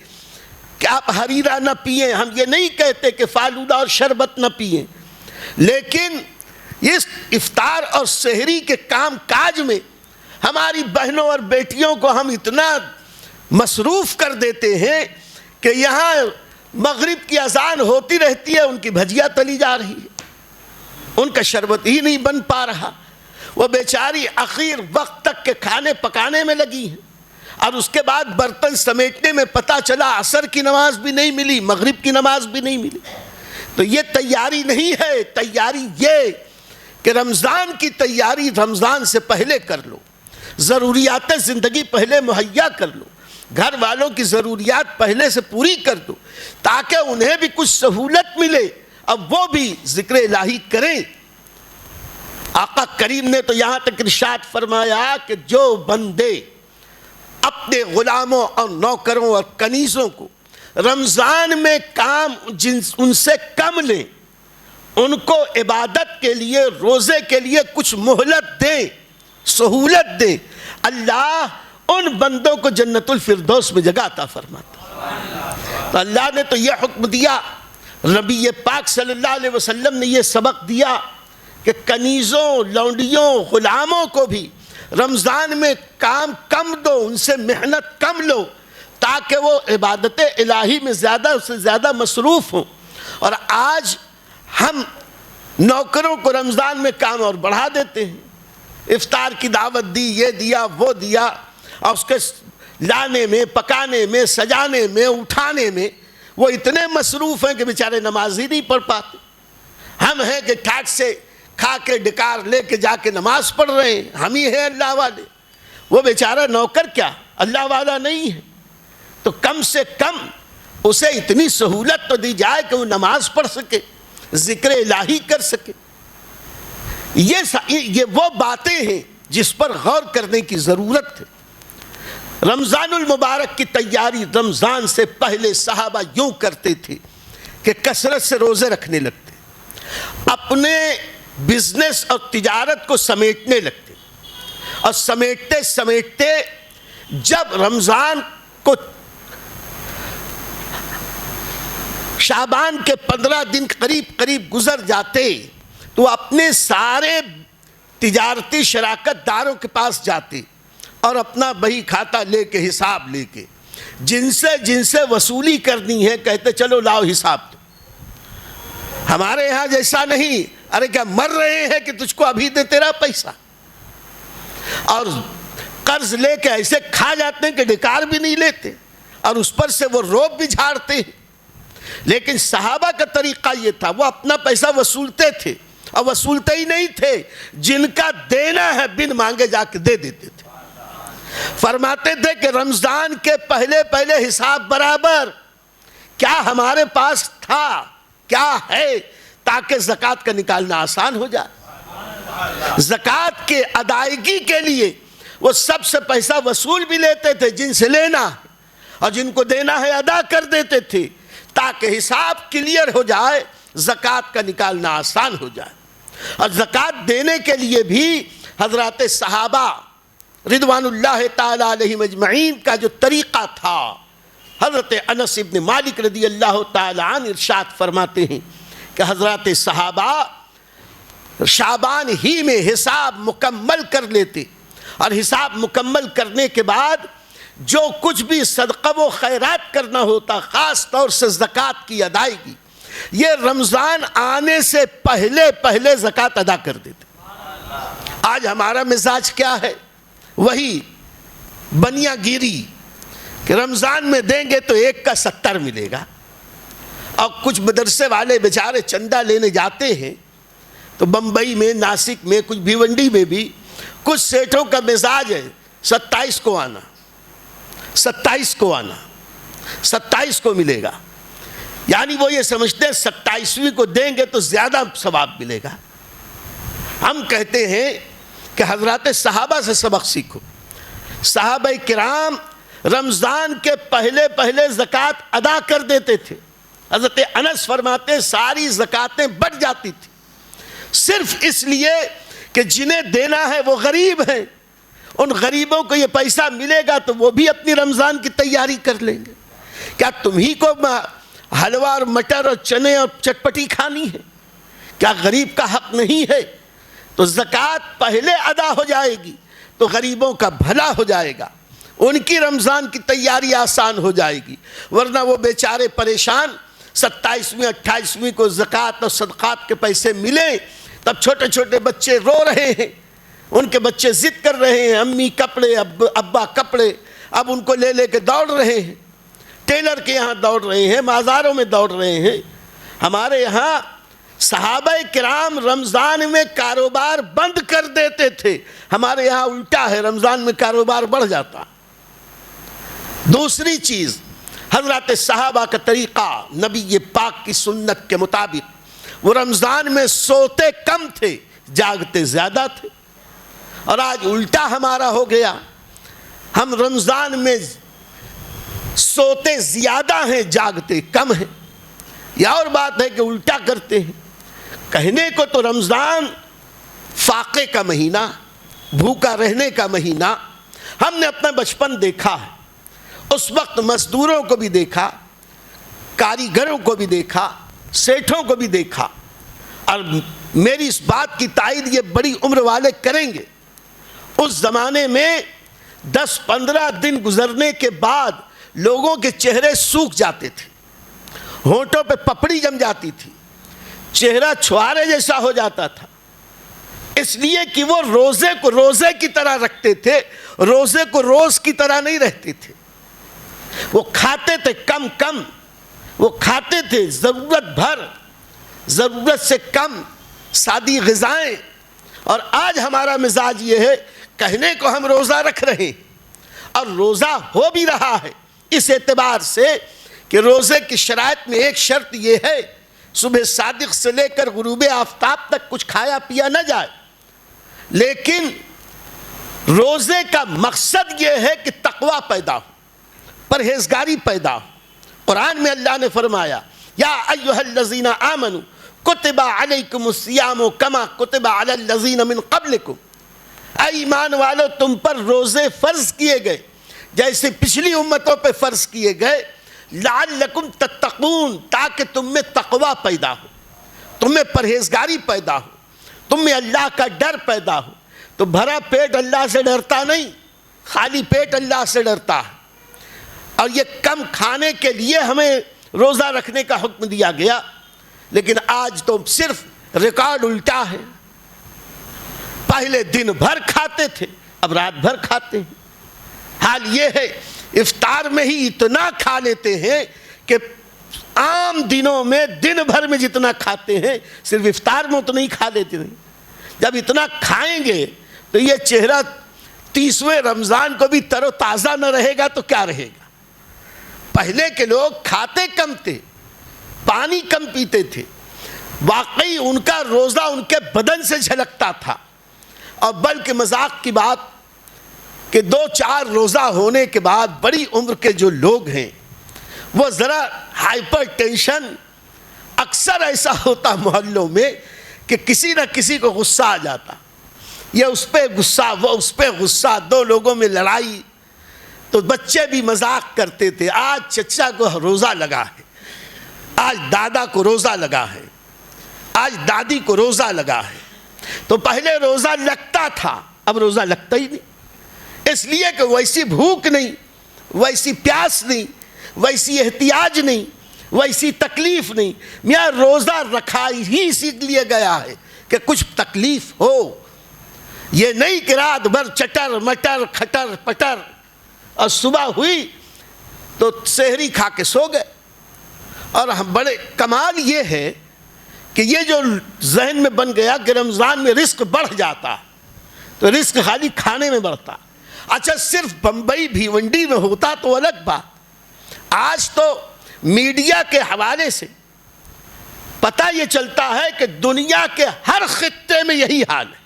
کہ آپ حریرہ نہ پئیں، ہم یہ نہیں کہتے کہ فالودہ اور شربت نہ پئیں، لیکن اس افطار اور سحری کے کام کاج میں ہماری بہنوں اور بیٹیوں کو ہم اتنا مصروف کر دیتے ہیں کہ یہاں مغرب کی اذان ہوتی رہتی ہے، ان کی بھجیا تلی جا رہی ہے، ان کا شربت ہی نہیں بن پا رہا، وہ بیچاری اخیر وقت تک کے کھانے پکانے میں لگی ہیں، اور اس کے بعد برتن سمیٹنے میں پتہ چلا عصر کی نماز بھی نہیں ملی، مغرب کی نماز بھی نہیں ملی۔ تو یہ تیاری نہیں ہے، تیاری یہ کہ رمضان کی تیاری رمضان سے پہلے کر لو، ضروریات زندگی پہلے مہیا کر لو، گھر والوں کی ضروریات پہلے سے پوری کر دو تاکہ انہیں بھی کچھ سہولت ملے، اب وہ بھی ذکر الہی کریں۔ آقا کریم نے تو یہاں تک ارشاد فرمایا کہ جو بندے اپنے غلاموں اور نوکروں اور کنیزوں کو رمضان میں کام ان سے کم لیں، ان کو عبادت کے لیے روزے کے لیے کچھ مہلت دیں، سہولت دیں، اللہ ان بندوں کو جنت الفردوس میں جگہ عطا فرماتا۔ تو اللہ نے تو یہ حکم دیا، نبی پاک صلی اللہ علیہ وسلم نے یہ سبق دیا کہ کنیزوں، لونڈیوں، غلاموں کو بھی رمضان میں کام کم دو، ان سے محنت کم لو تاکہ وہ عبادت الہی میں زیادہ سے زیادہ مصروف ہوں۔ اور آج ہم نوکروں کو رمضان میں کام اور بڑھا دیتے ہیں، افطار کی دعوت دی، یہ دیا وہ دیا، اور اس کے لانے میں، پکانے میں، سجانے میں، اٹھانے میں وہ اتنے مصروف ہیں کہ بیچارے نماز ہی نہیں پڑھ پاتے۔ ہم ہیں کہ ٹھاٹ سے کھا کے ڈکار لے کے جا کے نماز پڑھ رہے ہیں، ہم ہی ہیں اللہ والے، وہ بیچارہ نوکر کیا اللہ والا نہیں ہے۔ تو کم سے کم اسے اتنی سہولت تو دی جائے کہ وہ نماز پڑھ سکے، ذکر الہی کر سکے۔ یہ وہ باتیں ہیں جس پر غور کرنے کی ضرورت ہے۔ رمضان المبارک کی تیاری رمضان سے پہلے صحابہ یوں کرتے تھے کہ کثرت سے روزے رکھنے لگتے، اپنے بزنس اور تجارت کو سمیٹنے لگتے، اور سمیٹتے سمیٹتے جب رمضان کو شعبان کے 15 دن قریب گزر جاتے تو اپنے سارے تجارتی شراکت داروں کے پاس جاتے اور اپنا بہی کھاتا لے کے حساب لے کے جن سے وصولی کرنی ہے کہتے چلو لاؤ حساب دو، ہمارے یہاں جیسا نہیں، ارے کیا مر رہے ہیں کہ تجھ کو ابھی دے تیرا پیسہ، اور قرض لے کے ایسے کھا جاتے ہیں کہ ڈکار بھی نہیں لیتے، اور اس پر سے وہ روب بھی جھاڑتے ہیں۔ لیکن صحابہ کا طریقہ یہ تھا، وہ اپنا پیسہ وصولتے تھے، اور وصولتے ہی نہیں تھے، جن کا دینا ہے بن مانگے جا کے دے دیتے تھے۔ فرماتے تھے کہ رمضان کے پہلے حساب برابر کیا ہمارے پاس تھا، کیا ہے، تاکہ زکوٰۃ کا نکالنا آسان ہو جائے۔ زکوٰۃ کے ادائیگی کے لیے وہ سب سے پیسہ وصول بھی لیتے تھے جن سے لینا ہے، اور جن کو دینا ہے ادا کر دیتے تھے تاکہ حساب کلیئر ہو جائے، زکوٰۃ کا نکالنا آسان ہو جائے۔ اور زکوٰۃ دینے کے لیے بھی حضرات صحابہ رضوان اللہ تعالی علیہم اجمعین کا جو طریقہ تھا، حضرت انس ابن مالک رضی اللہ تعالی عنہ ارشاد فرماتے ہیں کہ حضرات صحابہ شعبان ہی میں حساب مکمل کر لیتے، اور حساب مکمل کرنے کے بعد جو کچھ بھی صدقہ و خیرات کرنا ہوتا، خاص طور سے زکوٰۃ کی ادائیگی، یہ رمضان آنے سے پہلے زکوٰۃ ادا کر دیتے۔ آج ہمارا مزاج کیا ہے؟ وہی بنیا گیری کہ رمضان میں دیں گے تو 1 کا 70 ملے گا، اور کچھ مدرسے والے بیچارے چندہ لینے جاتے ہیں تو بمبئی میں، ناسک میں، کچھ بھیونڈی میں بھی کچھ سیٹھوں کا مزاج ہے 27 کو آنا، 27 کو آنا، 27 کو ملے گا، یعنی وہ یہ سمجھتے ہیں 27ویں کو دیں گے تو زیادہ ثواب ملے گا۔ ہم کہتے ہیں کہ حضرات صحابہ سے سبق سیکھو۔ صحابہ کرام رمضان کے پہلے زکوٰۃ ادا کر دیتے تھے۔ حضرت انس فرماتے ساری زکوٰتیں بڑھ جاتی تھی، صرف اس لیے کہ جنہیں دینا ہے وہ غریب ہیں، ان غریبوں کو یہ پیسہ ملے گا تو وہ بھی اپنی رمضان کی تیاری کر لیں گے۔ کیا تمہیں کو حلوہ اور مٹر اور چنے اور چٹپٹی کھانی ہے؟ کیا غریب کا حق نہیں ہے؟ تو زکوٰۃ پہلے ادا ہو جائے گی تو غریبوں کا بھلا ہو جائے گا، ان کی رمضان کی تیاری آسان ہو جائے گی، ورنہ وہ بیچارے پریشان 27ویں 28ویں کو زکوٰۃ اور صدقات کے پیسے ملیں، تب چھوٹے چھوٹے بچے رو رہے ہیں، ان کے بچے ضد کر رہے ہیں، امی کپڑے، ابا کپڑے، اب ان کو لے لے کے دوڑ رہے ہیں، ٹیلر کے یہاں دوڑ رہے ہیں، بازاروں میں دوڑ رہے ہیں۔ ہمارے یہاں صحابہ کرام رمضان میں کاروبار بند کر دیتے تھے، ہمارے یہاں الٹا ہے، رمضان میں کاروبار بڑھ جاتا۔ دوسری چیز، حضرات صحابہ کا طریقہ، نبی پاک کی سنت کے مطابق وہ رمضان میں سوتے کم تھے، جاگتے زیادہ تھے، اور آج الٹا ہمارا ہو گیا، ہم رمضان میں سوتے زیادہ ہیں، جاگتے کم ہیں۔ یہ اور بات ہے کہ الٹا کرتے ہیں۔ کہنے کو تو رمضان فاقے کا مہینہ، بھوکا رہنے کا مہینہ، ہم نے اپنا بچپن دیکھا ہے، اس وقت مزدوروں کو بھی دیکھا، کاریگروں کو بھی دیکھا، سیٹھوں کو بھی دیکھا، اور میری اس بات کی تائید یہ بڑی عمر والے کریں گے، اس زمانے میں 10-15 دن گزرنے کے بعد لوگوں کے چہرے سوکھ جاتے تھے، ہونٹوں پہ پپڑی جم جاتی تھی، چہرہ چھوارے جیسا ہو جاتا تھا، اس لیے کہ وہ روزے کو روزے کی طرح رکھتے تھے، روزے کو روز کی طرح نہیں رہتے تھے۔ وہ کھاتے تھے کم کم، وہ کھاتے تھے ضرورت بھر، ضرورت سے کم سادی غذائیں، اور آج ہمارا مزاج یہ ہے، کہنے کو ہم روزہ رکھ رہے ہیں اور روزہ ہو بھی رہا ہے، اس اعتبار سے کہ روزے کی شرائط میں ایک شرط یہ ہے، صبح صادق سے لے کر غروب آفتاب تک کچھ کھایا پیا نہ جائے، لیکن روزے کا مقصد یہ ہے کہ تقوی پیدا ہو، پرہیزگاری پیدا ہو۔ قرآن میں اللہ نے فرمایا، یا ایھا الذین آمنوا کتب علیکم الصیام کما کتب علی الذین من قبلکم، اے ایمان والو تم پر روزے فرض کیے گئے جیسے پچھلی امتوں پہ فرض کیے گئے، لعلکم تتقون، تاکہ تم میں تقوی پیدا ہو، تم میں پرہیزگاری پیدا ہو، تم میں اللہ کا ڈر پیدا ہو۔ تو بھرا پیٹ اللہ سے ڈرتا نہیں، خالی پیٹ اللہ سے ڈرتا ہے، اور یہ کم کھانے کے لیے ہمیں روزہ رکھنے کا حکم دیا گیا، لیکن آج تو صرف ریکارڈ الٹا ہے، پہلے دن بھر کھاتے تھے، اب رات بھر کھاتے ہیں۔ حال یہ ہے افطار میں ہی اتنا کھا لیتے ہیں کہ عام دنوں میں دن بھر میں جتنا کھاتے ہیں صرف افطار میں اتنا ہی کھا لیتے ہیں۔ جب اتنا کھائیں گے تو یہ چہرہ 30ویں رمضان کو بھی تر و تازہ نہ رہے گا تو کیا رہے گا؟ پہلے کے لوگ کھاتے کم تھے، پانی کم پیتے تھے، واقعی ان کا روزہ ان کے بدن سے جھلکتا تھا، اور بلکہ مذاق کی بات کہ 2-4 روزہ ہونے کے بعد بڑی عمر کے جو لوگ ہیں وہ ذرا ہائپر ٹینشن، اکثر ایسا ہوتا محلوں میں کہ کسی نہ کسی کو غصہ آ جاتا، یہ اس پہ غصہ، وہ اس پہ غصہ، 2 لوگوں میں لڑائی، تو بچے بھی مذاق کرتے تھے، آج چچا کو روزہ لگا ہے، آج دادا کو روزہ لگا ہے، آج دادی کو روزہ لگا ہے۔ تو پہلے روزہ لگتا تھا، اب روزہ لگتا ہی نہیں، اس لیے کہ ویسی بھوک نہیں، ویسی پیاس نہیں، ویسی احتیاج نہیں، ویسی تکلیف نہیں۔ میاں روزہ رکھا ہی اسی لیے گیا ہے کہ کچھ تکلیف ہو، یہ نہیں کہ رات بھر چٹر مٹر کھٹر پٹر اور صبح ہوئی تو سحری کھا کے سو گئے۔ اور بڑے کمال یہ ہے کہ یہ جو ذہن میں بن گیا کہ رمضان میں رزق بڑھ جاتا، تو رزق خالی کھانے میں بڑھتا۔ اچھا صرف بمبئی بھیونڈی میں ہوتا تو الگ بات، آج تو میڈیا کے حوالے سے پتہ یہ چلتا ہے کہ دنیا کے ہر خطے میں یہی حال ہے،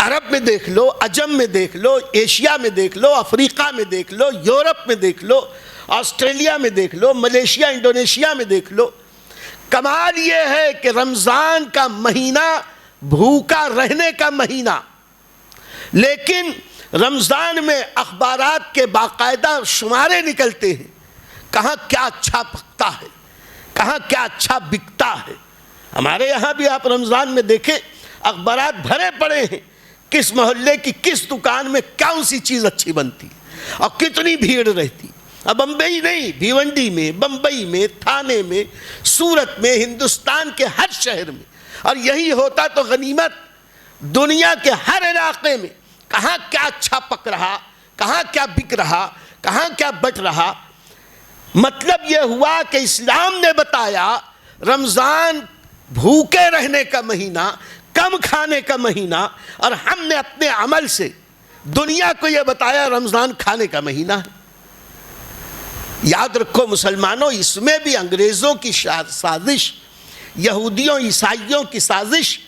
عرب میں دیکھ لو، عجم میں دیکھ لو، ایشیا میں دیکھ لو، افریقہ میں دیکھ لو، یورپ میں دیکھ لو، آسٹریلیا میں دیکھ لو، ملیشیا انڈونیشیا میں دیکھ لو۔ کمال یہ ہے کہ رمضان کا مہینہ بھوکا رہنے کا مہینہ، لیکن رمضان میں اخبارات کے باقاعدہ شمارے نکلتے ہیں کہاں کیا اچھا پکتا ہے، کہاں کیا اچھا بکتا ہے۔ ہمارے یہاں بھی آپ رمضان میں دیکھیں اخبارات بھرے پڑے ہیں، کس محلے کی کس دکان میں کون سی چیز اچھی بنتی اور کتنی بھیڑ رہتی۔ اب بمبئی نہیں، بھیونڈی میں، بمبئی میں، تھانے میں، سورت میں، ہندوستان کے ہر شہر میں۔ اور یہی ہوتا تو غنیمت، دنیا کے ہر علاقے میں کہاں کیا اچھا پک رہا، کہاں کیا بک رہا، کہاں کیا بٹ رہا۔ مطلب یہ ہوا کہ اسلام نے بتایا رمضان بھوکے رہنے کا مہینہ، کم کھانے کا مہینہ، اور ہم نے اپنے عمل سے دنیا کو یہ بتایا رمضان کھانے کا مہینہ ہے۔ یاد رکھو مسلمانوں، اس میں بھی انگریزوں کی سازش، یہودیوں عیسائیوں کی سازش،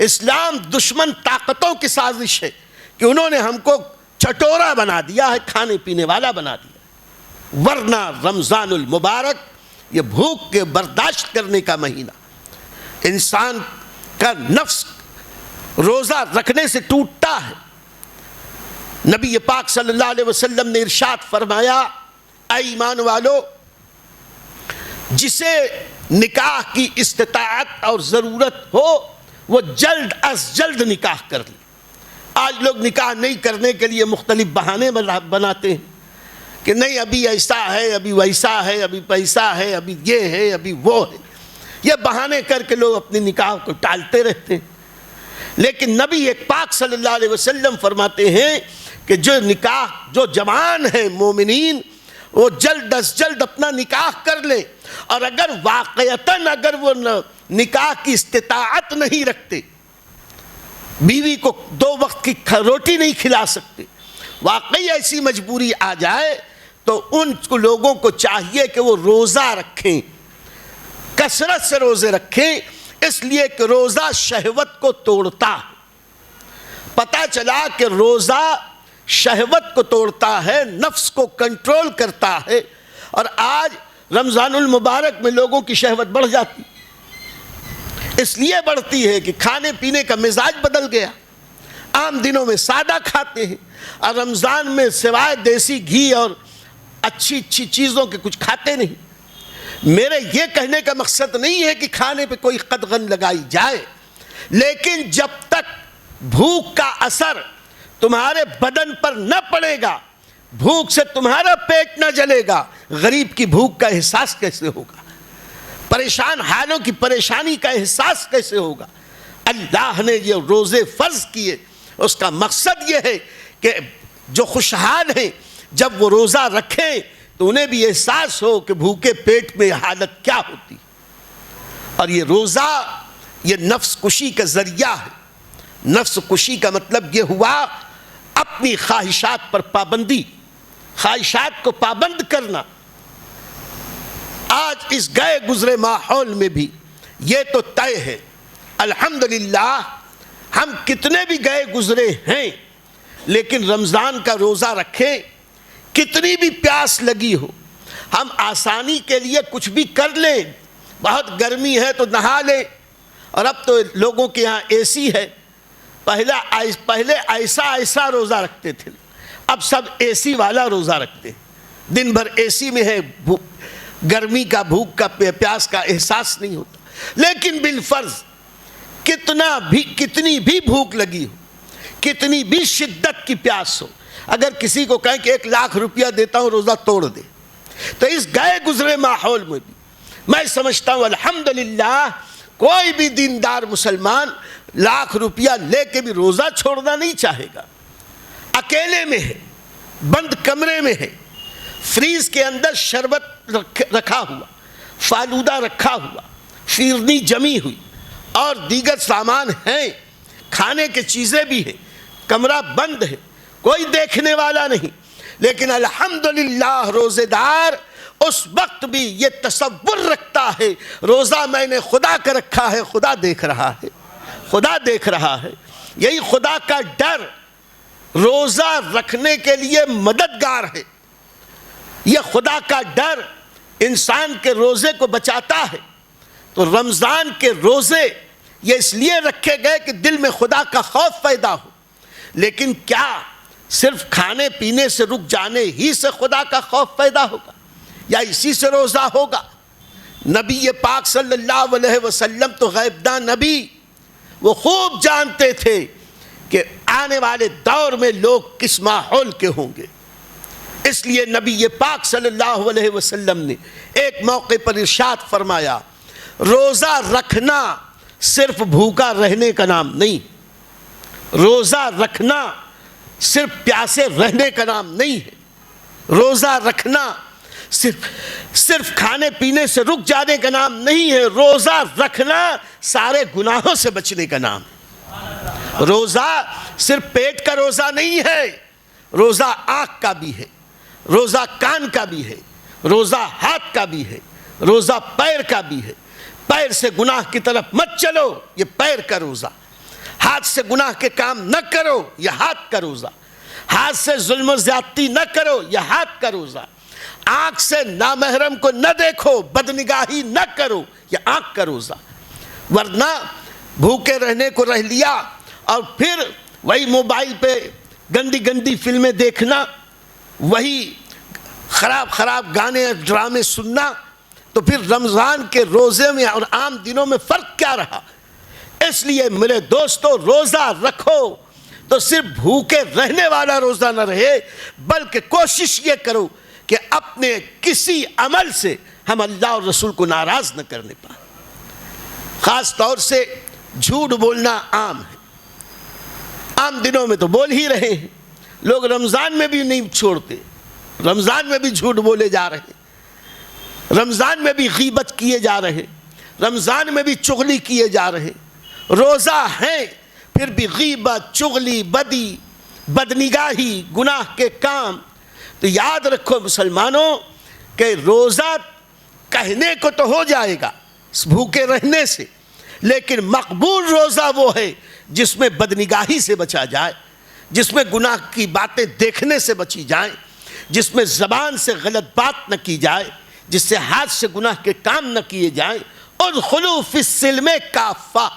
اسلام دشمن طاقتوں کی سازش ہے کہ انہوں نے ہم کو چٹورا بنا دیا ہے، کھانے پینے والا بنا دیا۔ ورنہ رمضان المبارک یہ بھوک کے برداشت کرنے کا مہینہ، انسان کا نفس روزہ رکھنے سے ٹوٹتا ہے۔ نبی پاک صلی اللہ علیہ وسلم نے ارشاد فرمایا، اے ایمان والو، جسے نکاح کی استطاعت اور ضرورت ہو وہ جلد از جلد نکاح کر لے۔ آج لوگ نکاح نہیں کرنے کے لیے مختلف بہانے بناتے ہیں کہ نہیں ابھی ایسا ہے، ابھی ویسا ہے، ابھی پیسہ ہے، ابھی یہ ہے، ابھی وہ ہے۔ یہ بہانے کر کے لوگ اپنی نکاح کو ٹالتے رہتے ہیں۔ لیکن نبی پاک صلی اللہ علیہ وسلم فرماتے ہیں کہ جو جوان ہیں مومنین، وہ جلد از جلد اپنا نکاح کر لیں، اور اگر واقعتاً اگر وہ نکاح کی استطاعت نہیں رکھتے، بیوی کو 2 وقت کی روٹی نہیں کھلا سکتے، واقعی ایسی مجبوری آ جائے، تو ان لوگوں کو چاہیے کہ وہ روزہ رکھیں، کثرت سے روزے رکھیں، اس لیے کہ روزہ شہوت کو توڑتا ہے۔ پتہ چلا کہ روزہ شہوت کو توڑتا ہے، نفس کو کنٹرول کرتا ہے، اور آج رمضان المبارک میں لوگوں کی شہوت بڑھ جاتی، اس لیے بڑھتی ہے کہ کھانے پینے کا مزاج بدل گیا۔ عام دنوں میں سادہ کھاتے ہیں، اور رمضان میں سوائے دیسی گھی اور اچھی چیزوں کے کچھ کھاتے نہیں۔ میرے یہ کہنے کا مقصد نہیں ہے کہ کھانے پہ کوئی قدغن لگائی جائے، لیکن جب تک بھوک کا اثر تمہارے بدن پر نہ پڑے گا، بھوک سے تمہارا پیٹ نہ جلے گا، غریب کی بھوک کا احساس کیسے ہوگا؟ پریشان حالوں کی پریشانی کا احساس کیسے ہوگا؟ اللہ نے یہ روزے فرض کیے، اس کا مقصد یہ ہے کہ جو خوشحال ہیں جب وہ روزہ رکھیں تو انہیں بھی احساس ہو کہ بھوکے پیٹ میں حالت کیا ہوتی۔ اور یہ روزہ یہ نفس کشی کا ذریعہ ہے۔ نفس کشی کا مطلب یہ ہوا اپنی خواہشات پر پابندی، خواہشات کو پابند کرنا۔ آج اس گئے گزرے ماحول میں بھی یہ تو طے ہے، الحمدللہ ہم کتنے بھی گئے گزرے ہیں، لیکن رمضان کا روزہ رکھیں، کتنی بھی پیاس لگی ہو، ہم آسانی کے لیے کچھ بھی کر لیں۔ بہت گرمی ہے تو نہا لیں، اور اب تو لوگوں کے یہاں اے سی ہے۔ پہلے ایسا روزہ رکھتے تھے، اب سب اے سی والا روزہ رکھتے ہیں، دن بھر اے سی میں ہے، گرمی کا بھوک کا پیاس کا احساس نہیں ہوتا۔ لیکن بالفرض کتنی بھی بھوک لگی ہو، کتنی بھی شدت کی پیاس ہو، اگر کسی کو کہیں کہ 1,00,000 روپیہ دیتا ہوں روزہ توڑ دے، تو اس گئے گزرے ماحول میں بھی میں سمجھتا ہوں الحمدللہ کوئی بھی دیندار مسلمان 1,00,000 روپیہ لے کے بھی روزہ چھوڑنا نہیں چاہے گا۔ اکیلے میں ہے، بند کمرے میں ہے، فریز کے اندر شربت رکھا ہوا، فالودہ رکھا ہوا، شیرنی جمی ہوئی اور دیگر سامان ہیں، کھانے کی چیزیں بھی ہیں، کمرہ بند ہے، کوئی دیکھنے والا نہیں، لیکن الحمدللہ روزے دار اس وقت بھی یہ تصور رکھتا ہے روزہ میں نے خدا کا رکھا ہے، خدا دیکھ رہا ہے، خدا دیکھ رہا ہے۔ یہی خدا کا ڈر روزہ رکھنے کے لیے مددگار ہے۔ یہ خدا کا ڈر انسان کے روزے کو بچاتا ہے۔ تو رمضان کے روزے یہ اس لیے رکھے گئے کہ دل میں خدا کا خوف پیدا ہو، لیکن کیا صرف کھانے پینے سے رک جانے ہی سے خدا کا خوف پیدا ہوگا؟ یا اسی سے روزہ ہوگا؟ نبی پاک صلی اللہ علیہ وسلم تو غیب داں نبی، وہ خوب جانتے تھے کہ آنے والے دور میں لوگ کس ماحول کے ہوں گے۔ اس لیے نبی پاک صلی اللہ علیہ وسلم نے ایک موقع پر ارشاد فرمایا، روزہ رکھنا صرف بھوکا رہنے کا نام نہیں، روزہ رکھنا صرف پیاسے رہنے کا نام نہیں ہے، روزہ رکھنا صرف کھانے پینے سے رک جانے کا نام نہیں ہے، روزہ رکھنا سارے گناہوں سے بچنے کا نام ہے۔ روزہ صرف پیٹ کا روزہ نہیں ہے، روزہ آنکھ کا بھی ہے، روزہ کان کا بھی ہے، روزہ ہاتھ کا بھی ہے، روزہ پیر کا بھی ہے۔ پیر سے گناہ کی طرف مت چلو، یہ پیر کا روزہ۔ ہاتھ سے گناہ کے کام نہ کرو، یہ ہاتھ کا روزہ۔ ہاتھ سے ظلم و زیادتی نہ کرو، یہ ہاتھ کا روزہ۔ آنکھ سے نامحرم کو نہ دیکھو، بدنگاہی نہ کرو، یہ آنکھ کا روزہ۔ ورنہ بھوکے رہنے کو رہ لیا اور پھر وہی موبائل پہ گندی گندی فلمیں دیکھنا، وہی خراب گانے اور ڈرامے سننا، تو پھر رمضان کے روزے میں اور عام دنوں میں فرق کیا رہا؟ اس لیے میرے دوستو، روزہ رکھو تو صرف بھوکے رہنے والا روزہ نہ رہے، بلکہ کوشش یہ کرو کہ اپنے کسی عمل سے ہم اللہ اور رسول کو ناراض نہ کرنے پائیں۔ خاص طور سے جھوٹ بولنا عام ہے، عام دنوں میں تو بول ہی رہے ہیں، لوگ رمضان میں بھی نہیں چھوڑتے، رمضان میں بھی جھوٹ بولے جا رہے ہیں، رمضان میں بھی غیبت کیے جا رہے، رمضان میں بھی چغلی کیے جا رہے۔ روزہ ہیں پھر بھی غیبت، چغلی، بدی، بدنگاہی، گناہ کے کام۔ تو یاد رکھو مسلمانوں کہ روزہ کہنے کو تو ہو جائے گا بھوکے رہنے سے، لیکن مقبول روزہ وہ ہے جس میں بدنگاہی سے بچا جائے، جس میں گناہ کی باتیں دیکھنے سے بچی جائیں، جس میں زبان سے غلط بات نہ کی جائے، جس سے ہاتھ سے گناہ کے کام نہ کیے جائیں۔ ادخلوا فی السلم کافہ،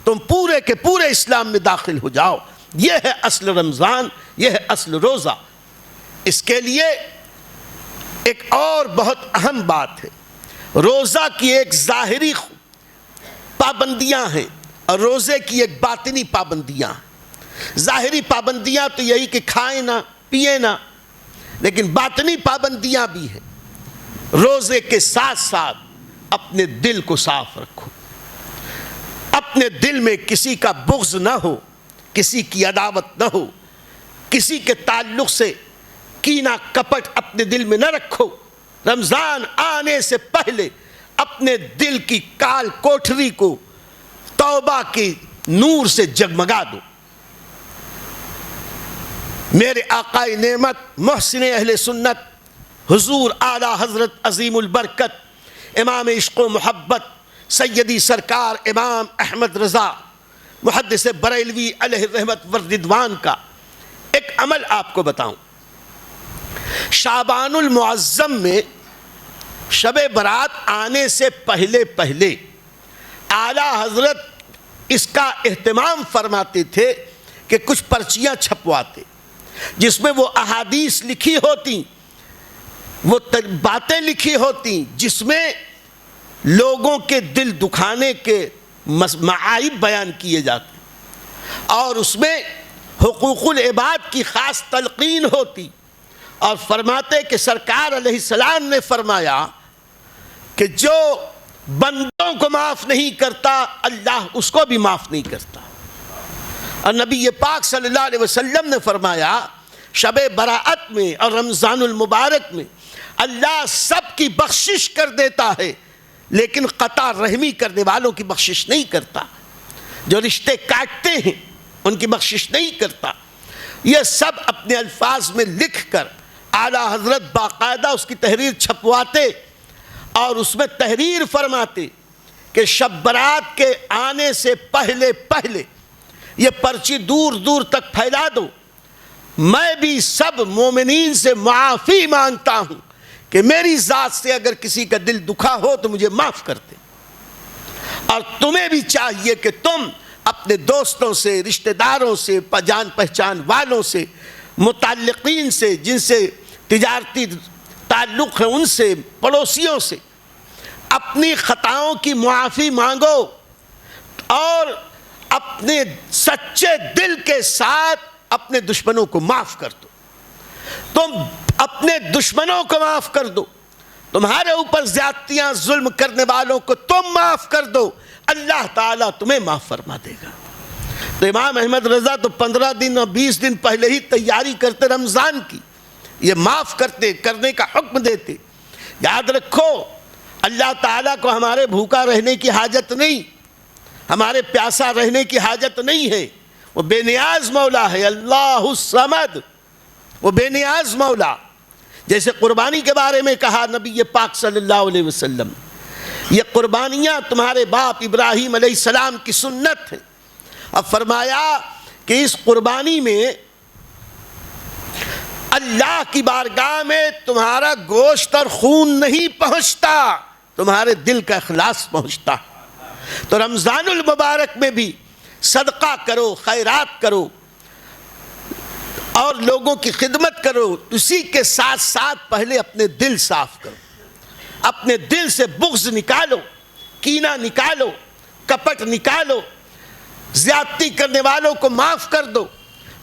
تم پورے کے پورے اسلام میں داخل ہو جاؤ۔ یہ ہے اصل رمضان، یہ ہے اصل روزہ۔ اس کے لیے ایک اور بہت اہم بات ہے، روزہ کی ایک ظاہری پابندیاں ہیں اور روزے کی ایک باطنی پابندیاں ہیں۔ ظاہری پابندیاں تو یہی کہ کھائیں نہ پیئیں نہ، لیکن باطنی پابندیاں بھی ہیں۔ روزے کے ساتھ ساتھ اپنے دل کو صاف رکھو، اپنے دل میں کسی کا بغض نہ ہو، کسی کی عداوت نہ ہو، کسی کے تعلق سے کینہ کپٹ اپنے دل میں نہ رکھو۔ رمضان آنے سے پہلے اپنے دل کی کال کوٹھری کو توبہ کی نور سے جگمگا دو۔ میرے آقائے نعمت، محسن اہل سنت، حضور اعلیٰ حضرت عظیم البرکت امام عشق و محبت سیدی سرکار امام احمد رضا محدث بریلوی علیہ رحمت والرضوان کا ایک عمل آپ کو بتاؤں۔ شعبان المعظم میں شب برات آنے سے پہلے اعلیٰ حضرت اس کا اہتمام فرماتے تھے کہ کچھ پرچیاں چھپواتے جس میں وہ احادیث لکھی ہوتی، وہ باتیں لکھی ہوتی جس میں لوگوں کے دل دکھانے کے معائب بیان کیے جاتے، اور اس میں حقوق العباد کی خاص تلقین ہوتی، اور فرماتے کہ سرکار علیہ السلام نے فرمایا کہ جو بندوں کو معاف نہیں کرتا اللہ اس کو بھی معاف نہیں کرتا، اور نبی پاک صلی اللہ علیہ وسلم نے فرمایا شب براءت میں اور رمضان المبارک میں اللہ سب کی بخشش کر دیتا ہے، لیکن قطع رحمی کرنے والوں کی بخشش نہیں کرتا، جو رشتے کاٹتے ہیں ان کی بخشش نہیں کرتا۔ یہ سب اپنے الفاظ میں لکھ کر اعلیٰ حضرت باقاعدہ اس کی تحریر چھپواتے اور اس میں تحریر فرماتے کہ شب برات کے آنے سے پہلے یہ پرچی دور دور تک پھیلا دو، میں بھی سب مومنین سے معافی مانگتا ہوں کہ میری ذات سے اگر کسی کا دل دکھا ہو تو مجھے معاف کر دے، اور تمہیں بھی چاہیے کہ تم اپنے دوستوں سے، رشتہ داروں سے، جان پہچان والوں سے، متعلقین سے، جن سے تجارتی تعلق ہے ان سے، پڑوسیوں سے، اپنی خطاؤں کی معافی مانگو اور اپنے سچے دل کے ساتھ اپنے دشمنوں کو معاف کر دو. تم اپنے دشمنوں کو معاف کر دو، تمہارے اوپر زیادتیاں ظلم کرنے والوں کو تم معاف کر دو، اللہ تعالیٰ تمہیں معاف فرما دے گا. تو امام احمد رضا تو 15 دن اور 20 دن پہلے ہی تیاری کرتے رمضان کی، یہ معاف کرنے کا حکم دیتے. یاد رکھو اللہ تعالیٰ کو ہمارے بھوکا رہنے کی حاجت نہیں، ہمارے پیاسا رہنے کی حاجت نہیں ہے. وہ بے نیاز مولا ہے، اللہ الصمد، وہ بے نیاز مولا. جیسے قربانی کے بارے میں کہا نبی پاک صلی اللہ علیہ وسلم، یہ قربانیاں تمہارے باپ ابراہیم علیہ السلام کی سنت ہیں. اب فرمایا کہ اس قربانی میں اللہ کی بارگاہ میں تمہارا گوشت اور خون نہیں پہنچتا، تمہارے دل کا اخلاص پہنچتا. تو رمضان المبارک میں بھی صدقہ کرو، خیرات کرو اور لوگوں کی خدمت کرو. اسی کے ساتھ ساتھ پہلے اپنے دل صاف کرو، اپنے دل سے بغض نکالو، کینہ نکالو، کپٹ نکالو، زیادتی کرنے والوں کو معاف کر دو.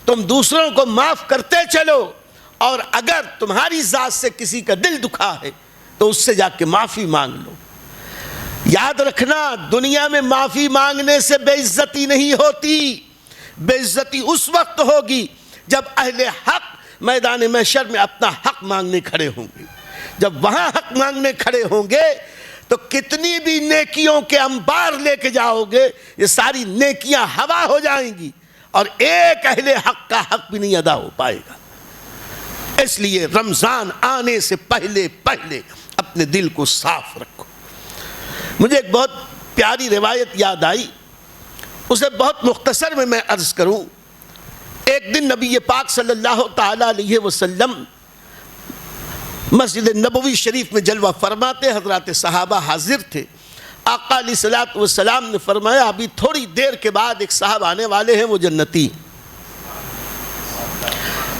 تم دوسروں کو معاف کرتے چلو، اور اگر تمہاری ذات سے کسی کا دل دکھا ہے تو اس سے جا کے معافی مانگ لو. یاد رکھنا دنیا میں معافی مانگنے سے بے عزتی نہیں ہوتی. بے عزتی اس وقت ہوگی جب اہل حق میدان محشر میں اپنا حق مانگنے کھڑے ہوں گے. جب وہاں حق مانگنے کھڑے ہوں گے تو کتنی بھی نیکیوں کے انبار لے کے جاؤ گے، یہ ساری نیکیاں ہوا ہو جائیں گی اور ایک اہل حق کا حق بھی نہیں ادا ہو پائے گا. اس لیے رمضان آنے سے پہلے اپنے دل کو صاف رکھو. مجھے ایک بہت پیاری روایت یاد آئی، اسے بہت مختصر میں عرض کروں. ایک دن نبی پاک صلی اللہ تعالی علیہ وسلم مسجد نبوی شریف میں جلوہ فرماتے، حضرات صحابہ حاضر تھے. آقا علیہ الصلوۃ والسلام نے فرمایا ابھی تھوڑی دیر کے بعد ایک صاحب آنے والے ہیں، وہ جنتی.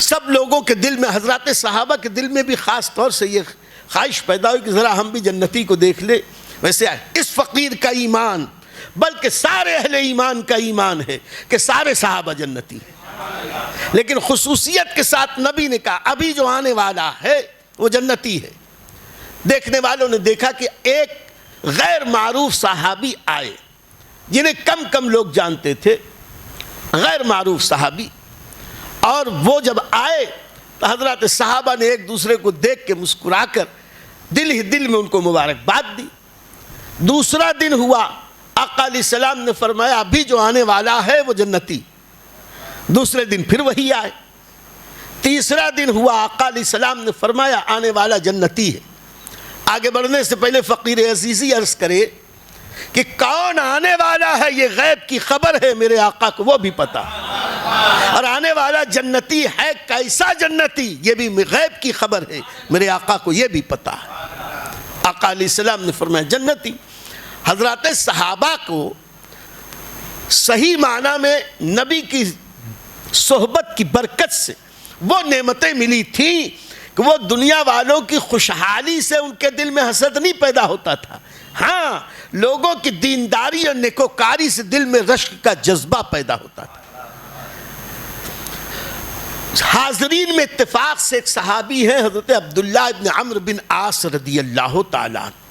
سب لوگوں کے دل میں، حضرات صحابہ کے دل میں بھی خاص طور سے یہ خواہش پیدا ہوئی کہ ذرا ہم بھی جنتی کو دیکھ لیں. ویسے اس فقیر کا ایمان بلکہ سارے اہل ایمان کا ایمان ہے کہ سارے صحابہ جنتی ہیں، لیکن خصوصیت کے ساتھ نبی نے کہا ابھی جو آنے والا ہے وہ جنتی ہے. دیکھنے والوں نے دیکھا کہ ایک غیر معروف صحابی آئے جنہیں کم لوگ جانتے تھے، غیر معروف صحابی. اور وہ جب آئے تو حضرات صحابہ نے ایک دوسرے کو دیکھ کے مسکرا کر دل ہی دل میں ان کو مبارکباد دی. دوسرا دن ہوا، آقا علیہ السلام نے فرمایا ابھی جو آنے والا ہے وہ جنتی. دوسرے دن پھر وہی آئے. تیسرا دن ہوا، آقا علیہ السلام نے فرمایا آنے والا جنتی ہے. آگے بڑھنے سے پہلے فقیر عزیزی عرض کرے کہ کون آنے والا ہے یہ غیب کی خبر ہے، میرے آقا کو وہ بھی پتا، اور آنے والا جنتی ہے کیسا جنتی یہ بھی غیب کی خبر ہے، میرے آقا کو یہ بھی پتا ہے. آقا علیہ السلام نے فرمایا جنتی. حضرات صحابہ کو صحیح معنی میں نبی کی صحبت کی برکت سے وہ نعمتیں ملی تھیں کہ وہ دنیا والوں کی خوشحالی سے ان کے دل میں حسد نہیں پیدا ہوتا تھا. ہاں لوگوں کی دینداری اور نیکوکاری سے دل میں رشک کا جذبہ پیدا ہوتا تھا. حاضرین میں اتفاق سے ایک صحابی ہے حضرت عبداللہ ابن عمرو بن عاص رضی اللہ تعالیٰ عنہ.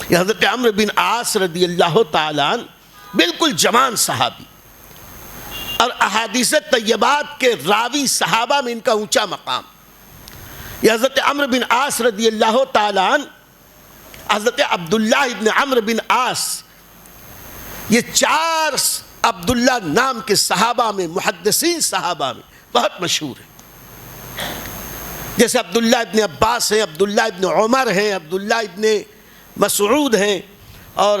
یہ حضرت عمرو بن عاص رضی اللہ تعالیٰ عنہ بالکل جوان صحابی اور احادیث طیبات کے راوی صحابہ میں ان کا اونچا مقام. یہ حضرت عمرو بن عاص رضی اللہ تعالیٰ عنہ، حضرت عبداللہ ابن عمرو بن عاص، یہ 4 عبداللہ نام کے صحابہ میں، محدثین صحابہ میں بہت مشہور ہے. جیسے عبداللہ ابن عباس ہیں، عبداللہ ابن عمر ہیں، عبداللہ ابن مسعود ہیں اور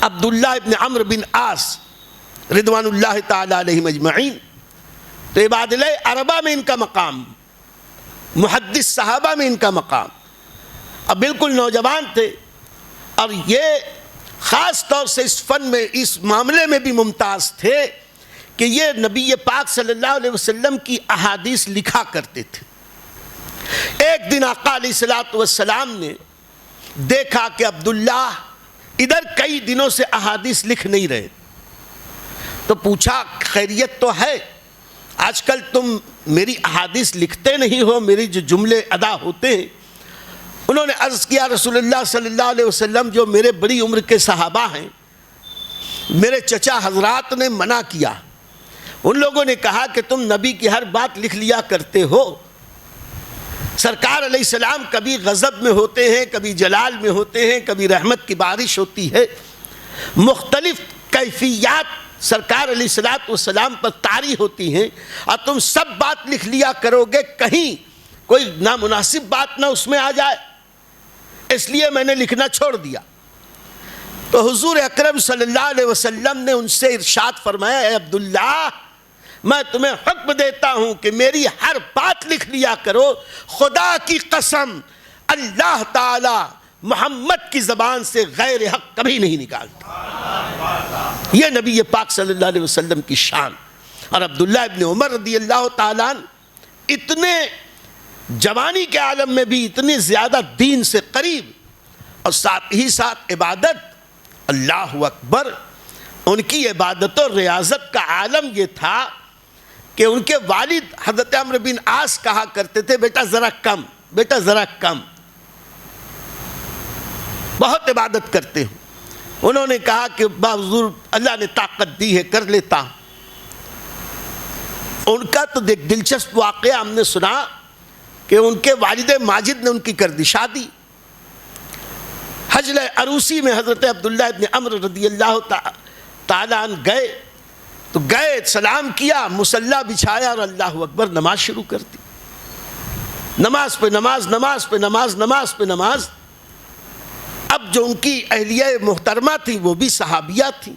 عبداللہ ابن عمرو بن عاص رضوان اللہ تعالی علیہم اجمعین. تو عباد عربہ میں ان کا مقام، محدث صحابہ میں ان کا مقام. اب بالکل نوجوان تھے اور یہ خاص طور سے اس فن میں، اس معاملے میں بھی ممتاز تھے کہ یہ نبی پاک صلی اللہ علیہ وسلم کی احادیث لکھا کرتے تھے. ایک دن آقا علیہ الصلوۃ والسلام نے دیکھا کہ عبداللہ ادھر کئی دنوں سے احادیث لکھ نہیں رہے، تو پوچھا خیریت تو ہے؟ آج کل تم میری احادیث لکھتے نہیں ہو، میری جو جملے ادا ہوتے ہیں۔ انہوں نے عرض کیا رسول اللہ صلی اللہ علیہ وسلم جو میرے بڑی عمر کے صحابہ ہیں، میرے چچا حضرات نے منع کیا، ان لوگوں نے کہا کہ تم نبی کی ہر بات لکھ لیا کرتے ہو۔ سرکار علیہ السلام کبھی غضب میں ہوتے ہیں، کبھی جلال میں ہوتے ہیں، کبھی رحمت کی بارش ہوتی ہے، مختلف کیفیات سرکار علیہ الصلوۃ والسلام پر طاری ہوتی ہیں، اور تم سب بات لکھ لیا کرو گے، کہیں کوئی نامناسب بات نہ اس میں آ جائے، اس لیے میں نے لکھنا چھوڑ دیا۔ تو حضور اکرم صلی اللہ علیہ وسلم نے ان سے ارشاد فرمایا، اے عبداللہ میں تمہیں حکم دیتا ہوں کہ میری ہر بات لکھ لیا کرو، خدا کی قسم اللہ تعالی محمد کی زبان سے غیر حق کبھی نہیں نکالتا۔ یہ نبی پاک صلی اللہ علیہ وسلم کی شان۔ اور عبداللہ ابن عمر رضی اللہ تعالیٰ عنہ اتنے جوانی کے عالم میں بھی اتنے زیادہ دین سے قریب، اور ساتھ ہی ساتھ عبادت، اللہ اکبر، ان کی عبادت و ریاضت کا عالم یہ تھا کہ ان کے والد حضرت عمرو بن عاص کہا کرتے تھے، بیٹا ذرا کم، بیٹا ذرا کم، بہت عبادت کرتے ہوں۔ انہوں نے کہا کہ حضور اللہ نے طاقت دی ہے، کر لیتا ہوں۔ ان کا تو ایک دلچسپ واقعہ ہم نے سنا کہ ان کے والد ماجد نے ان کی کر دی شادی۔ حجل عروسی میں حضرت عبداللہ ابن عمرو رضی اللہ تعالیٰ عنہ گئے، تو گئے، سلام کیا، مصلی بچھایا اور اللہ اکبر نماز شروع کر دی، نماز پہ نماز، نماز پہ نماز، نماز پہ نماز۔ اب جو ان کی اہلیہ محترمہ تھیں وہ بھی صحابیہ تھیں،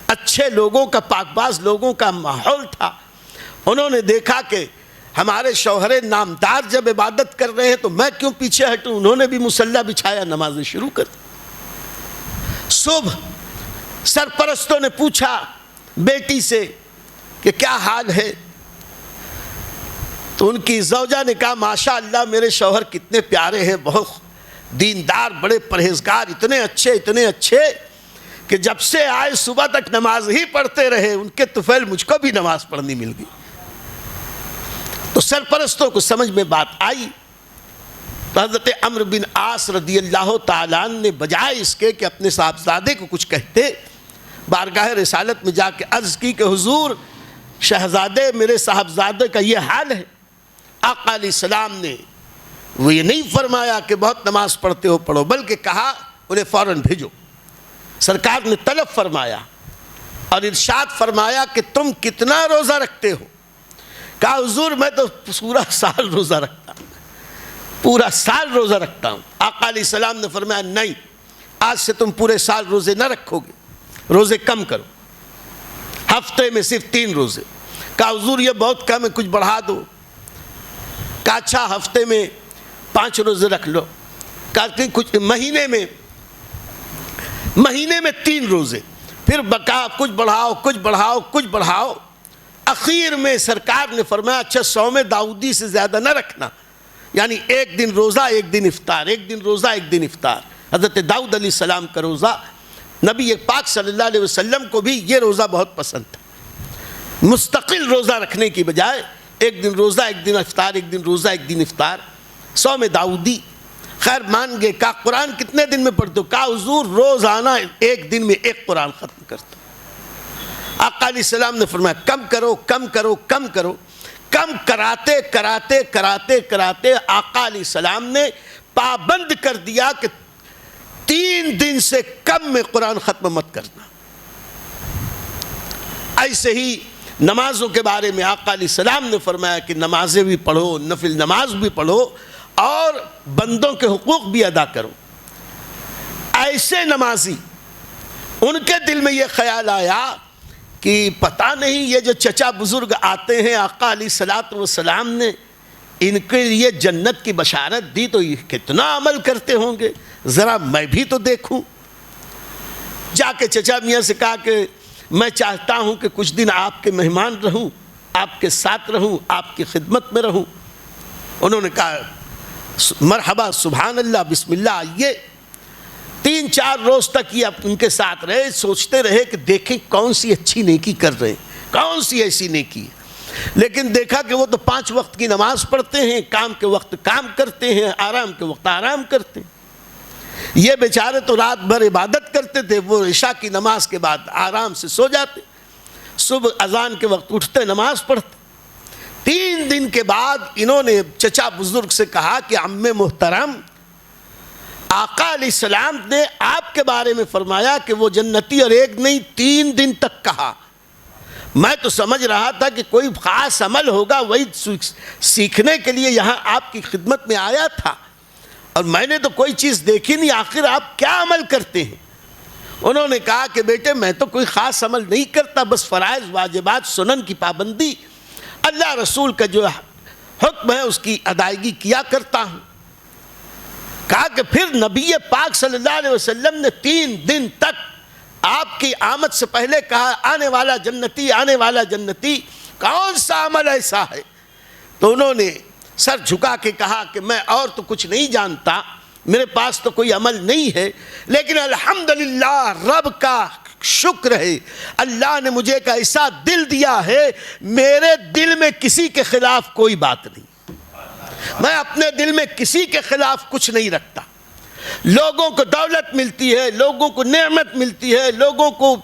اچھے لوگوں کا، پاک باز لوگوں کا ماحول تھا۔ انہوں نے دیکھا کہ ہمارے شوہر نامدار جب عبادت کر رہے ہیں تو میں کیوں پیچھے ہٹوں، انہوں نے بھی مصلی بچھایا، نمازیں شروع کر دی۔ صبح سرپرستوں نے پوچھا بیٹی سے کہ کیا حال ہے، تو ان کی زوجہ نے کہا ماشاء اللہ میرے شوہر کتنے پیارے ہیں، بہت دیندار، بڑے پرہیزگار، اتنے اچھے کہ جب سے آئے صبح تک نماز ہی پڑھتے رہے، ان کے طفیل مجھ کو بھی نماز پڑھنی مل گئی۔ تو سرپرستوں کو سمجھ میں بات آئی، تو حضرت عمرو بن عاص رضی اللہ تعالیٰ عنہ نے بجائے اس کے کہ اپنے صاحبزادے کو کچھ کہتے، بارگاہ رسالت میں جا کے عرض کی کہ حضور شہزادے میرے صاحبزادے کا یہ حال ہے۔ آقا علیہ السلام نے وہ یہ نہیں فرمایا کہ بہت نماز پڑھتے ہو پڑھو، بلکہ کہا انہیں فوراً بھیجو۔ سرکار نے طلب فرمایا اور ارشاد فرمایا کہ تم کتنا روزہ رکھتے ہو؟ کہا حضور میں تو پورا سال روزہ رکھتا ہوں، پورا سال روزہ رکھتا ہوں۔ آقا علیہ السلام نے فرمایا نہیں، آج سے تم پورے سال روزے نہ رکھو گے، روزے کم کرو، ہفتے میں صرف 3 روزے۔ کہا حضور یہ بہت کم ہے، کچھ بڑھا دو۔ کہا اچھا ہفتے میں 5 روزے رکھ لو۔ کہا کہ کچھ مہینے میں 3 روزے، پھر بقا کچھ بڑھاؤ۔ اخیر میں سرکار نے فرمایا اچھا صوم داؤدی سے زیادہ نہ رکھنا، یعنی 1 دن روزہ 1 دن افطار، 1 دن روزہ 1 دن افطار۔ حضرت داؤد علیہ السلام کا روزہ، نبی پاک صلی اللہ علیہ وسلم کو بھی یہ روزہ بہت پسند تھا۔ مستقل روزہ رکھنے کی بجائے 1 دن روزہ 1 دن افطار، 1 دن روزہ 1 دن افطار، صوم داؤدی۔ خیر مان گئے۔ کہا قرآن کتنے دن میں پڑھتے ہو؟ کہا حضور روزانہ 1 دن میں 1 قرآن ختم کرتا ہوں۔ آقا علیہ السلام نے فرمایا کم کرو۔ کم کراتے آقا علیہ السلام نے پابند کر دیا کہ 3 دن سے کم میں قرآن ختم مت کرنا۔ ایسے ہی نمازوں کے بارے میں آقا علیہ السلام نے فرمایا کہ نمازیں بھی پڑھو، نفل نماز بھی پڑھو، اور بندوں کے حقوق بھی ادا کرو۔ ایسے نمازی، ان کے دل میں یہ خیال آیا کہ پتہ نہیں یہ جو چچا بزرگ آتے ہیں آقا علیہ الصلوۃ والسلام نے ان کے لیے جنت کی بشارت دی، تو یہ کتنا عمل کرتے ہوں گے، ذرا میں بھی تو دیکھوں۔ جا کے چچا میاں سے کہا کہ میں چاہتا ہوں کہ کچھ دن آپ کے مہمان رہوں، آپ کے ساتھ رہوں، آپ کی خدمت میں رہوں۔ انہوں نے کہا مرحبا سبحان اللہ بسم اللہ آئیے. 3-4 روز تک یہ ان کے ساتھ رہے, سوچتے رہے کہ دیکھیں کون سی اچھی نیکی کر رہے ہیں, کون سی ایسی نیکی ہے. لیکن دیکھا کہ وہ تو 5 وقت کی نماز پڑھتے ہیں, کام کے وقت کام کرتے ہیں, آرام کے وقت آرام کرتے ہیں. یہ بیچارے تو رات بھر عبادت کرتے تھے, وہ عشاء کی نماز کے بعد آرام سے سو جاتے, صبح اذان کے وقت اٹھتے نماز پڑھتے. 3 دن کے بعد انہوں نے چچا بزرگ سے کہا کہ عم محترم, آقا علیہ السلام نے آپ کے بارے میں فرمایا کہ وہ جنتی, اور 1 نہیں 3 دن تک کہا. میں تو سمجھ رہا تھا کہ کوئی خاص عمل ہوگا, وہی سیکھنے کے لیے یہاں آپ کی خدمت میں آیا تھا, اور میں نے تو کوئی چیز دیکھی نہیں, آخر آپ کیا عمل کرتے ہیں؟ انہوں نے کہا کہ بیٹے میں تو کوئی خاص عمل نہیں کرتا, بس فرائض واجبات سنن کی پابندی, اللہ رسول کا جو حکم ہے اس کی ادائیگی کیا کرتا ہوں. کہا کہ پھر نبی پاک صلی اللہ علیہ وسلم نے 3 دن تک آپ کی آمد سے پہلے کہا آنے والا جنتی, آنے والا جنتی, کون سا عمل ایسا ہے؟ تو انہوں نے سر جھکا کے کہا کہ میں اور تو کچھ نہیں جانتا, میرے پاس تو کوئی عمل نہیں ہے, لیکن الحمدللہ رب کا شکر ہے, اللہ نے مجھے ایک ایسا دل دیا ہے, میرے دل میں کسی کے خلاف کوئی بات نہیں, میں اپنے دل میں کسی کے خلاف کچھ نہیں رکھتا. لوگوں کو دولت ملتی ہے, لوگوں کو نعمت ملتی ہے, لوگوں کو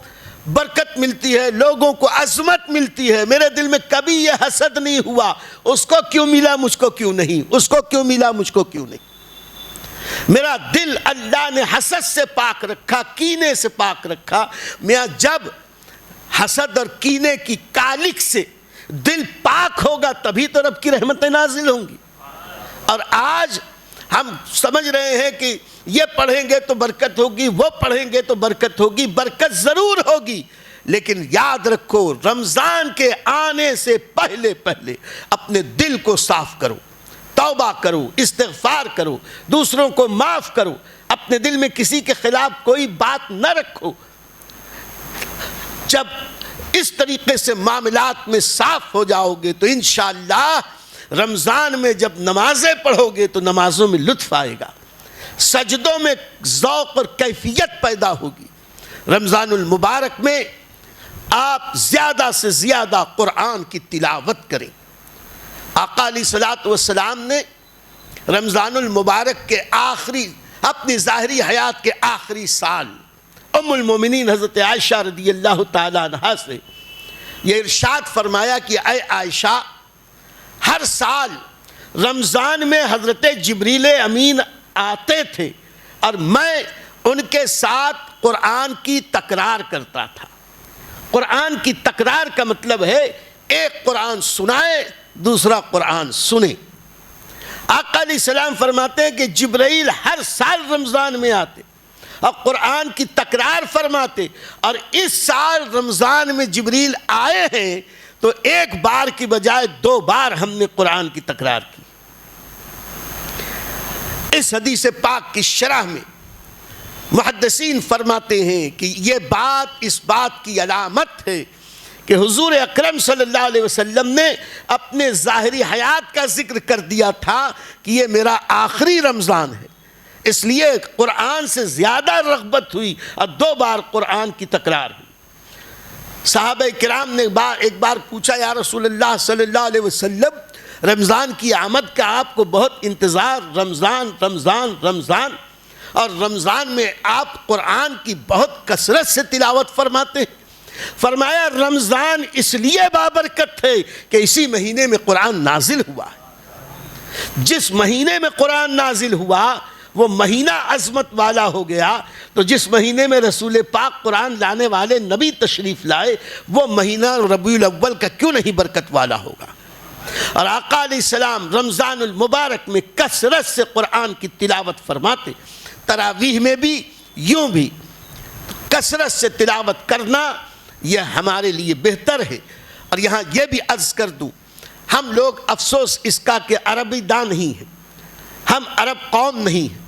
برکت ملتی ہے, لوگوں کو عظمت ملتی ہے, میرے دل میں کبھی یہ حسد نہیں ہوا اس کو کیوں ملا مجھ کو کیوں نہیں, اس کو کیوں ملا مجھ کو کیوں نہیں. میرا دل اللہ نے حسد سے پاک رکھا, کینے سے پاک رکھا. میاں جب حسد اور کینے کی کالک سے دل پاک ہوگا تبھی تو رب کی رحمتیں نازل ہوں گی. اور آج ہم سمجھ رہے ہیں کہ یہ پڑھیں گے تو برکت ہوگی, وہ پڑھیں گے تو برکت ہوگی, برکت ضرور ہوگی, لیکن یاد رکھو رمضان کے آنے سے پہلے اپنے دل کو صاف کرو, توبہ کرو, استغفار کرو, دوسروں کو معاف کرو, اپنے دل میں کسی کے خلاف کوئی بات نہ رکھو. جب اس طریقے سے معاملات میں صاف ہو جاؤ گے تو انشاءاللہ رمضان میں جب نمازیں پڑھو گے تو نمازوں میں لطف آئے گا, سجدوں میں ذوق اور کیفیت پیدا ہوگی. رمضان المبارک میں آپ زیادہ سے زیادہ قرآن کی تلاوت کریں. آقا علیہ الصلوۃ والسلام نے رمضان المبارک کے آخری, اپنی ظاہری حیات کے آخری سال ام المومنین حضرت عائشہ رضی اللہ تعالیٰ عنہا سے یہ ارشاد فرمایا کہ اے عائشہ, ہر سال رمضان میں حضرت جبریل امین آتے تھے اور میں ان کے ساتھ قرآن کی تکرار کرتا تھا. قرآن کی تکرار کا مطلب ہے ایک قرآن سنائے, دوسرا قرآن سنے. آقا علیہ السلام فرماتے ہیں کہ جبرائیل ہر سال رمضان میں آتے اور قرآن کی تکرار فرماتے, اور اس سال رمضان میں جبریل آئے ہیں تو 1 بار کی بجائے 2 بار ہم نے قرآن کی تکرار کی. اس حدیث پاک کی شرح میں محدثین فرماتے ہیں کہ یہ بات اس بات کی علامت ہے کہ حضور اکرم صلی اللہ علیہ وسلم نے اپنے ظاہری حیات کا ذکر کر دیا تھا کہ یہ میرا آخری رمضان ہے, اس لیے قرآن سے زیادہ رغبت ہوئی اور 2 بار قرآن کی تکرار ہوئی. صحابہ کرام نے ایک بار پوچھا یا رسول اللہ صلی اللہ علیہ وسلم, رمضان کی آمد کا آپ کو بہت انتظار, رمضان رمضان رمضان, اور رمضان میں آپ قرآن کی بہت کثرت سے تلاوت فرماتے ہیں. فرمایا رمضان اس لیے بابرکت ہے کہ اسی مہینے میں قرآن نازل ہوا ہے. جس مہینے میں قرآن نازل ہوا وہ مہینہ عظمت والا ہو گیا, تو جس مہینے میں رسول پاک قرآن لانے والے نبی تشریف لائے وہ مہینہ ربیع الاول کا کیوں نہیں برکت والا ہوگا. اور آقا علیہ السلام رمضان المبارک میں کثرت سے قرآن کی تلاوت فرماتے. تراویح میں بھی یوں بھی کثرت سے تلاوت کرنا یہ ہمارے لیے بہتر ہے. اور یہاں یہ بھی عرض کر دوں, ہم لوگ افسوس اس کا کہ عربی داں نہیں ہیں, ہم عرب قوم نہیں ہیں,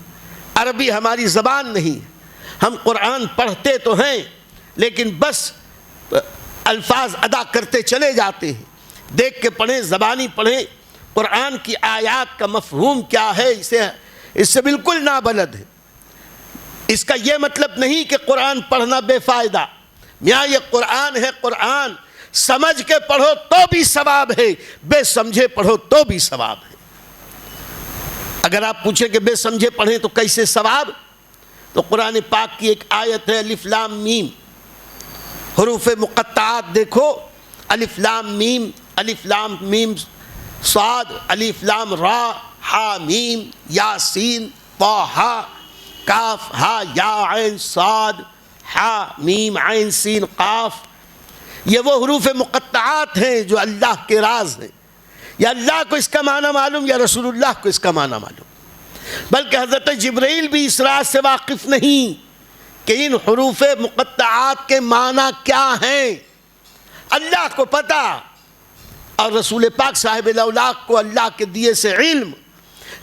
عربی ہماری زبان نہیں ہے. ہم قرآن پڑھتے تو ہیں لیکن بس الفاظ ادا کرتے چلے جاتے ہیں, دیکھ کے پڑھیں, زبانی پڑھیں, قرآن کی آیات کا مفہوم کیا ہے اس سے بالکل نابلد ہے۔ اس کا یہ مطلب نہیں کہ قرآن پڑھنا بے فائدہ، میاں یہ قرآن ہے، قرآن سمجھ کے پڑھو تو بھی ثواب ہے، بے سمجھے پڑھو تو بھی ثواب ہے۔ اگر آپ پوچھیں کہ بے سمجھے پڑھیں تو کیسے ثواب، تو قرآن پاک کی ایک آیت ہے الف لام میم، حروف مقطعات دیکھو، الف لام میم صاد، الف لام را، ہا میم، یاسین، طٰہٰ، کاف ہا یا عین صاد، ہا میم عین سین قاف۔ یہ وہ حروف مقطعات ہیں جو اللہ کے راز ہیں، یا اللہ کو اس کا معنی معلوم یا رسول اللہ کو اس کا معنی معلوم، بلکہ حضرت جبرائیل بھی اس راز سے واقف نہیں کہ ان حروف مقطعات کے معنی کیا ہیں۔ اللہ کو پتہ اور رسول پاک صاحب الاولاق کو اللہ کے دیے سے علم،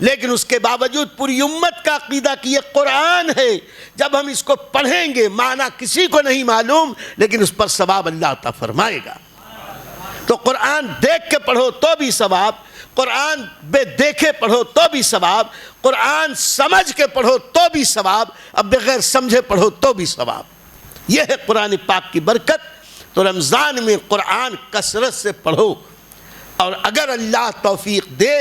لیکن اس کے باوجود پوری امت کا عقیدہ کہ یہ قرآن ہے، جب ہم اس کو پڑھیں گے معنی کسی کو نہیں معلوم لیکن اس پر ثواب اللہ عطا فرمائے گا۔ تو قرآن دیکھ کے پڑھو تو بھی ثواب، قرآن بے دیکھے پڑھو تو بھی ثواب، قرآن سمجھ کے پڑھو تو بھی ثواب، اب بغیر سمجھے پڑھو تو بھی ثواب۔ یہ ہے قرآن پاک کی برکت۔ تو رمضان میں قرآن کثرت سے پڑھو، اور اگر اللہ توفیق دے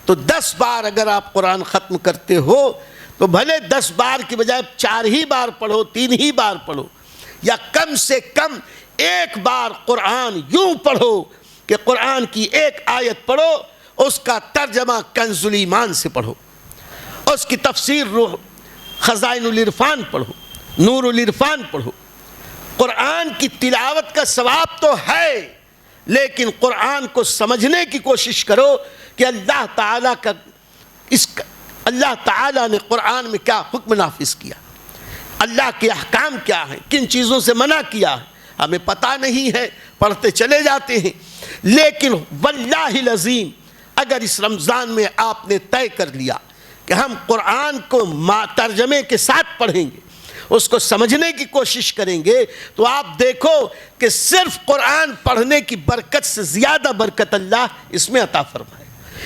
تو 10 بار اگر آپ قرآن ختم کرتے ہو تو بھلے 10 بار کی بجائے 4 ہی بار پڑھو، 3 ہی بار پڑھو، یا کم سے کم 1 بار قرآن یوں پڑھو کہ قرآن کی ایک آیت پڑھو، اس کا ترجمہ کنز الایمان سے پڑھو، اس کی تفسیر روح خزائن العرفان پڑھو، نور العرفان پڑھو۔ قرآن کی تلاوت کا ثواب تو ہے، لیکن قرآن کو سمجھنے کی کوشش کرو کہ اللہ تعالیٰ نے قرآن میں کیا حکم نافذ کیا، اللہ کے احکام کیا ہیں، کن چیزوں سے منع کیا ہے، ہمیں پتہ نہیں ہے، پڑھتے چلے جاتے ہیں۔ لیکن واللہ العظیم اگر اس رمضان میں آپ نے طے کر لیا کہ ہم قرآن کو ترجمے کے ساتھ پڑھیں گے، اس کو سمجھنے کی کوشش کریں گے، تو آپ دیکھو کہ صرف قرآن پڑھنے کی برکت سے زیادہ برکت اللہ اس میں عطا فرمائے۔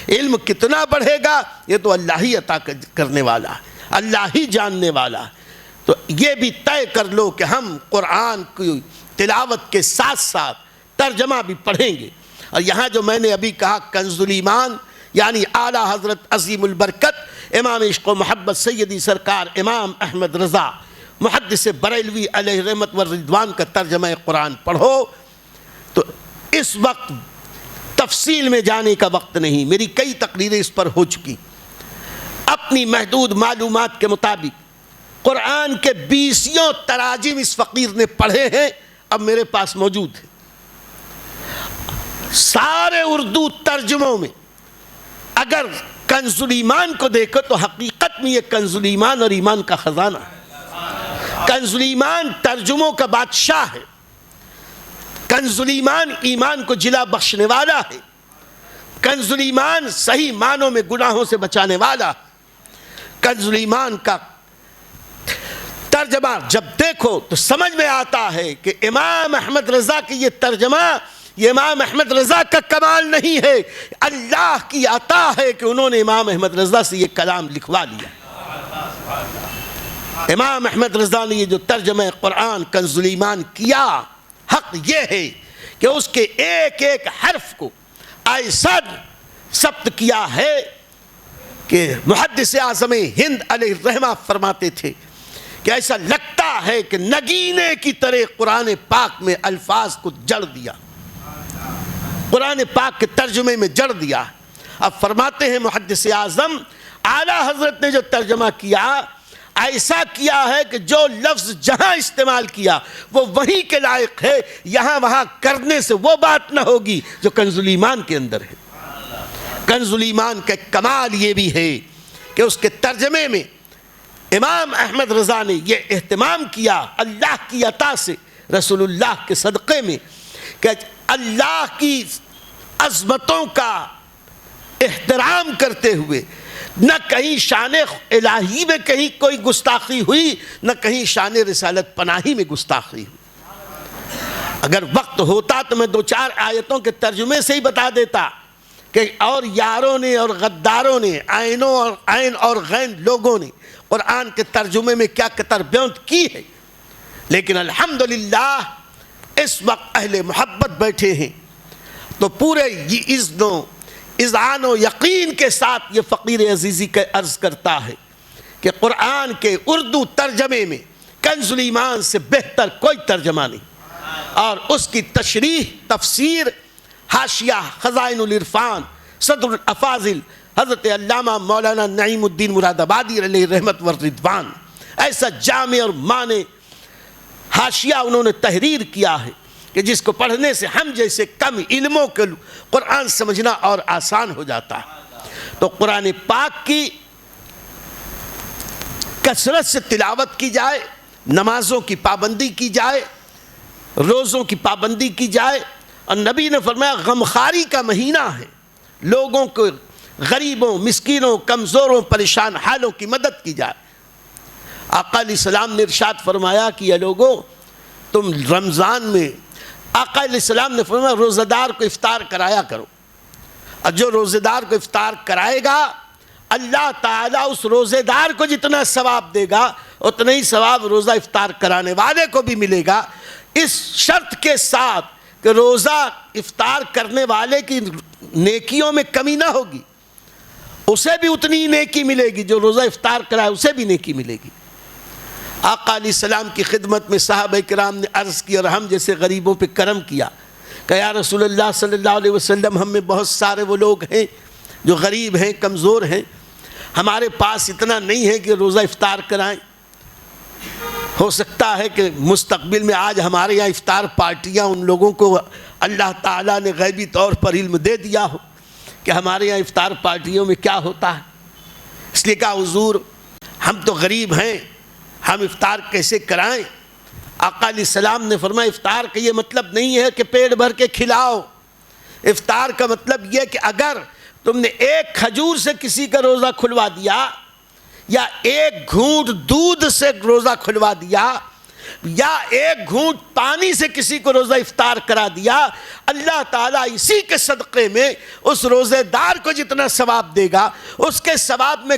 علم کتنا بڑھے گا یہ تو اللہ ہی عطا کرنے والا ہے، اللہ ہی جاننے والا ہے۔ تو یہ بھی طے کر لو کہ ہم قرآن کی تلاوت کے ساتھ ساتھ ترجمہ بھی پڑھیں گے۔ اور یہاں جو میں نے ابھی کہا کنز الایمان، یعنی اعلیٰ حضرت عظیم البرکت امام عشق و محبت سیدی سرکار امام احمد رضا محدث بریلوی علیہ رحمت و رضوان کا ترجمہ قرآن پڑھو۔ تو اس وقت تفصیل میں جانے کا وقت نہیں، میری کئی تقریریں اس پر ہو چکی۔ اپنی محدود معلومات کے مطابق قرآن کے 20 تراجم اس فقیر نے پڑھے ہیں، اب میرے پاس موجود ہیں۔ سارے اردو ترجموں میں اگر کنز الایمان کو دیکھو تو حقیقت میں یہ کنز الایمان اور ایمان کا خزانہ ہے۔ کنز الایمان ترجموں کا بادشاہ ہے، کنز الایمان ایمان کو جلا بخشنے والا ہے، کنز الایمان صحیح معنوں میں گناہوں سے بچانے والا ہے۔ کنز الایمان کا ترجمہ جب دیکھو تو سمجھ میں آتا ہے کہ امام احمد رضا کی یہ ترجمہ، یہ امام احمد رضا کا کمال نہیں ہے، اللہ کی عطا ہے کہ انہوں نے امام احمد رضا سے یہ کلام لکھوا لیا۔ امام احمد رضا نے یہ جو ترجمہ قرآن کنز الایمان کیا، حق یہ ہے کہ اس کے ایک ایک حرف کو ایسا ثبت کیا ہے کہ محدث اعظم ہند علیہ الرحمہ فرماتے تھے کہ ایسا لگتا ہے کہ نگینے کی طرح قرآن پاک میں الفاظ کو جڑ دیا، قرآن پاک کے ترجمے میں جڑ دیا۔ اب فرماتے ہیں محدث اعظم اعلیٰ حضرت نے جو ترجمہ کیا ایسا کیا ہے کہ جو لفظ جہاں استعمال کیا وہ وہیں کے لائق ہے، یہاں وہاں کرنے سے وہ بات نہ ہوگی جو کنز الایمان کے اندر ہے۔ کنز الایمان کا کمال یہ بھی ہے کہ اس کے ترجمے میں امام احمد رضا نے یہ اہتمام کیا اللہ کی عطا سے، رسول اللہ کے صدقے میں، کہ اللہ کی عظمتوں کا احترام کرتے ہوئے نہ کہیں شان الہی میں کہیں کوئی گستاخی ہوئی، نہ کہیں شان رسالت پناہی میں گستاخی ہوئی۔ اگر وقت ہوتا تو میں 2-4 آیتوں کے ترجمے سے ہی بتا دیتا، کہ اور یاروں نے اور غداروں نے، عین اور غین لوگوں نے قرآن کے ترجمے میں کیا کتربیونت کی ہے، لیکن الحمدللہ اس وقت اہل محبت بیٹھے ہیں تو پورے اذعان و یقین کے ساتھ یہ فقیر عزیزی کا عرض کرتا ہے کہ قرآن کے اردو ترجمے میں کنز الایمان سے بہتر کوئی ترجمہ نہیں، اور اس کی تشریح، تفسیر، حاشیہ خزائن العرفان صدر الافاضل حضرت علامہ مولانا نعیم الدین مراد آبادی علیہ رحمت والرضوان، ایسا جامع اور معنی حاشیہ انہوں نے تحریر کیا ہے کہ جس کو پڑھنے سے ہم جیسے کم علموں کے قرآن سمجھنا اور آسان ہو جاتا ہے۔ تو قرآن پاک کی کثرت سے تلاوت کی جائے، نمازوں کی پابندی کی جائے، روزوں کی پابندی کی جائے، اور نبی نے فرمایا غمخواری کا مہینہ ہے، لوگوں کو، غریبوں، مسکینوں، کمزوروں، پریشان حالوں کی مدد کی جائے۔ آقا علیہ السلام نے ارشاد فرمایا کہ یہ لوگوں تم رمضان میں، آقا علیہ السلام نے فرمایا روزہ دار کو افطار کرایا کرو، اور جو روزہ دار کو افطار کرائے گا اللہ تعالیٰ اس روزے دار کو جتنا ثواب دے گا اتنا ہی ثواب روزہ افطار کرانے والے کو بھی ملے گا، اس شرط کے ساتھ کہ روزہ افطار کرنے والے کی نیکیوں میں کمی نہ ہوگی، اسے بھی اتنی ہی نیکی ملے گی، جو روزہ افطار کرائے اسے بھی نیکی ملے گی۔ آقا علیہ السلام کی خدمت میں صحابہ کرام نے عرض کی اور ہم جیسے غریبوں پہ کرم کیا کہ یا رسول اللہ صلی اللہ علیہ وسلم، ہم میں بہت سارے وہ لوگ ہیں جو غریب ہیں، کمزور ہیں، ہمارے پاس اتنا نہیں ہے کہ روزہ افطار کرائیں، ہو سکتا ہے کہ مستقبل میں آج ہمارے یہاں افطار پارٹیاں ان لوگوں کو اللہ تعالیٰ نے غیبی طور پر علم دے دیا ہو کہ ہمارے یہاں افطار پارٹیوں میں کیا ہوتا ہے، اس لیے کہا حضور ہم تو غریب ہیں، ہم افطار کیسے کرائیں؟ آقا علیہ السلام نے فرمایا افطار کا یہ مطلب نہیں ہے کہ پیٹ بھر کے کھلاؤ، افطار کا مطلب یہ کہ اگر تم نے ایک کھجور سے کسی کا روزہ کھلوا دیا یا ایک گھونٹ دودھ سے روزہ کھلوا دیا یا ایک گھونٹ پانی سے کسی کو روزہ افطار کرا دیا، اللہ تعالیٰ اسی کے صدقے میں اس روزے دار کو جتنا ثواب دے گا اس کے ثواب میں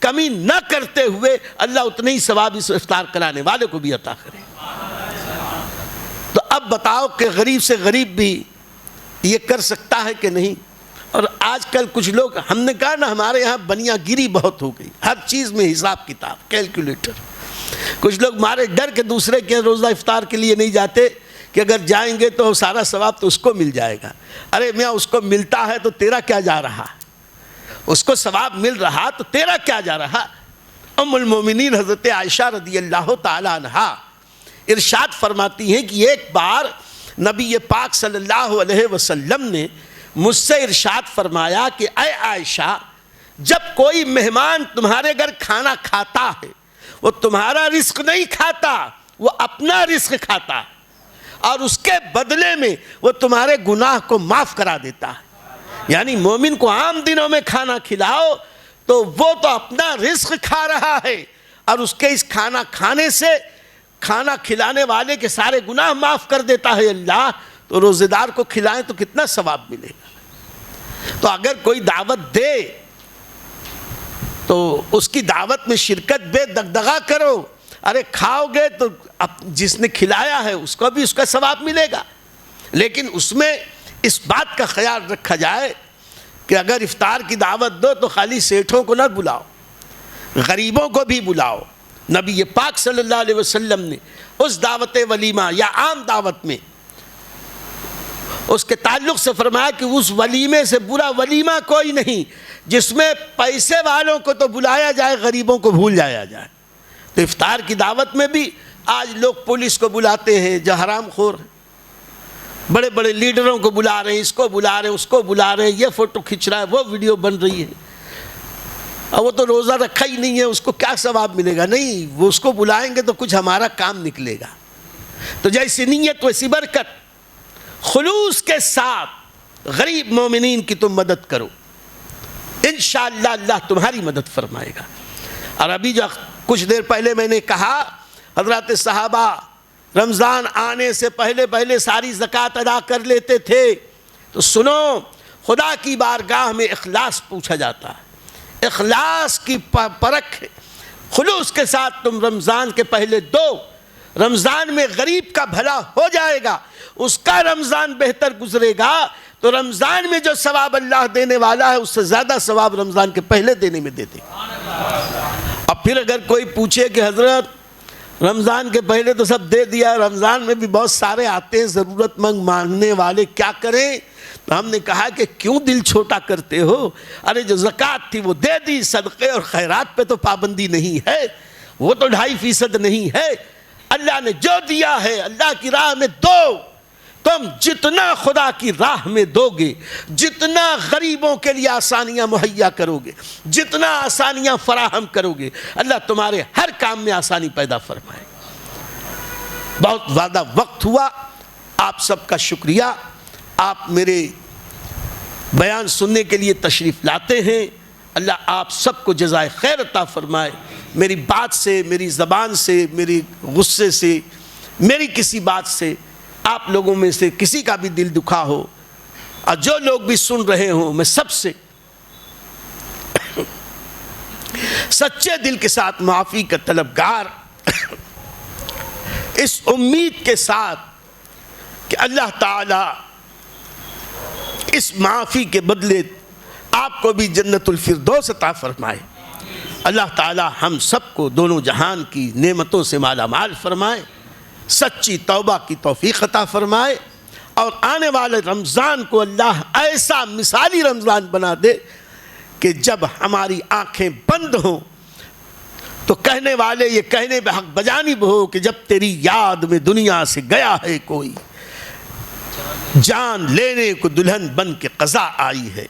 کمی نہ کرتے ہوئے اللہ اتنے ہی ثواب اس افطار کرانے والے کو بھی عطا کرے۔ تو اب بتاؤ کہ غریب سے غریب بھی یہ کر سکتا ہے کہ نہیں؟ اور آج کل کچھ لوگ، ہم نے کہا نا ہمارے یہاں بنیا گیری بہت ہو گئی، ہر چیز میں حساب کتاب، کیلکولیٹر، کچھ لوگ مارے ڈر کے دوسرے کے روزہ افطار کے لیے نہیں جاتے کہ اگر جائیں گے تو سارا ثواب تو اس کو مل جائے گا۔ ارے میاں اس کو ملتا ہے تو تیرا کیا جا رہا، اس کو ثواب مل رہا تو تیرا کیا جا رہا۔ ام المومنین حضرت عائشہ رضی اللہ تعالی عنہا ارشاد فرماتی ہیں کہ ایک بار نبی پاک صلی اللہ علیہ وسلم نے مجھ سے ارشاد فرمایا کہ اے عائشہ، جب کوئی مہمان تمہارے گھر کھانا کھاتا ہے وہ تمہارا رزق نہیں کھاتا، وہ اپنا رزق کھاتا ہے، اور اس کے بدلے میں وہ تمہارے گناہ کو معاف کرا دیتا ہے۔ یعنی مومن کو عام دنوں میں کھانا کھلاؤ تو وہ تو اپنا رزق کھا رہا ہے، اور اس کے اس کھانا کھانے سے کھانا کھلانے والے کے سارے گناہ معاف کر دیتا ہے اللہ، تو روزے دار کو کھلائیں تو کتنا ثواب ملے گا۔ تو اگر کوئی دعوت دے تو اس کی دعوت میں شرکت بے دغدغہ کرو، ارے کھاؤ گے تو جس نے کھلایا ہے اس کو بھی اس کا ثواب ملے گا، لیکن اس میں اس بات کا خیال رکھا جائے کہ اگر افطار کی دعوت دو تو خالی سیٹھوں کو نہ بلاؤ، غریبوں کو بھی بلاؤ۔ نبی پاک صلی اللہ علیہ وسلم نے اس دعوت ولیمہ یا عام دعوت میں اس کے تعلق سے فرمایا کہ اس ولیمے سے برا ولیمہ کوئی نہیں جس میں پیسے والوں کو تو بلایا جائے، غریبوں کو بھول جایا جائے۔ تو افطار کی دعوت میں بھی آج لوگ پولیس کو بلاتے ہیں جو حرام خور ہیں، بڑے بڑے لیڈروں کو بلا رہے ہیں، اس کو بلا رہے ہیں، اس کو بلا رہے ہیں، یہ فوٹو کھنچ رہا ہے، وہ ویڈیو بن رہی ہے، اور وہ تو روزہ رکھا ہی نہیں ہے، اس کو کیا ثواب ملے گا؟ نہیں، وہ اس کو بلائیں گے تو کچھ ہمارا کام نکلے گا۔ تو جیسی نیت ویسی برکت، خلوص کے ساتھ غریب مومنین کی تم مدد کرو، انشاءاللہ اللہ تمہاری مدد فرمائے گا۔ اور ابھی جو کچھ دیر پہلے میں نے کہا حضرات صحابہ رمضان آنے سے پہلے ساری زکوٰۃ ادا کر لیتے تھے، تو سنو خدا کی بارگاہ میں اخلاص پوچھا جاتا ہے، اخلاص کی پرکھ ہے۔ خلوص کے ساتھ تم رمضان کے پہلے دو، رمضان میں غریب کا بھلا ہو جائے گا، اس کا رمضان بہتر گزرے گا، تو رمضان میں جو ثواب اللہ دینے والا ہے اس سے زیادہ ثواب رمضان کے پہلے دینے میں دے دے۔ اب پھر اگر کوئی پوچھے کہ حضرت رمضان کے پہلے تو سب دے دیا، رمضان میں بھی بہت سارے آتے ہیں ضرورت مند مانگنے والے، کیا کریں؟ تو ہم نے کہا کہ کیوں دل چھوٹا کرتے ہو؟ ارے جو زکوٰۃ تھی وہ دے دی، صدقے اور خیرات پہ تو پابندی نہیں ہے، وہ تو 2.5% نہیں ہے۔ اللہ نے جو دیا ہے اللہ کی راہ میں دو۔ تم جتنا خدا کی راہ میں دو گے، جتنا غریبوں کے لیے آسانیاں مہیا کرو گے، جتنا آسانیاں فراہم کرو گے، اللہ تمہارے ہر کام میں آسانی پیدا فرمائے۔ بہت زیادہ وقت ہوا، آپ سب کا شکریہ، آپ میرے بیان سننے کے لیے تشریف لاتے ہیں۔ اللہ آپ سب کو جزائے خیر عطا فرمائے۔ میری بات سے، میری زبان سے، میری غصے سے، میری کسی بات سے آپ لوگوں میں سے کسی کا بھی دل دکھا ہو، اور جو لوگ بھی سن رہے ہوں، میں سب سے سچے دل کے ساتھ معافی کا طلبگار، اس امید کے ساتھ کہ اللہ تعالی اس معافی کے بدلے آپ کو بھی جنت الفردوس عطا فرمائے۔ اللہ تعالی ہم سب کو دونوں جہان کی نعمتوں سے مالا مال فرمائے، سچی توبہ کی توفیق عطا فرمائے، اور آنے والے رمضان کو اللہ ایسا مثالی رمضان بنا دے کہ جب ہماری آنکھیں بند ہوں تو کہنے والے یہ کہنے پہ حق بجانب ہو کہ جب تیری یاد میں دنیا سے گیا ہے کوئی، جان لینے کو دلہن بن کے قضا آئی ہے۔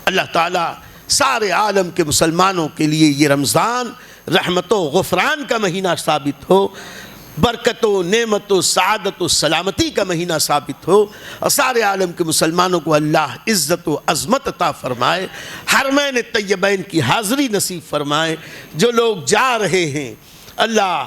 اللہ تعالیٰ سارے عالم کے مسلمانوں کے لیے یہ رمضان رحمت و غفران کا مہینہ ثابت ہو، برکت و نعمت و سعادت و سلامتی کا مہینہ ثابت ہو، اور سارے عالم کے مسلمانوں کو اللہ عزت و عظمت عطا فرمائے، حرمین طیبین کی حاضری نصیب فرمائے۔ جو لوگ جا رہے ہیں اللہ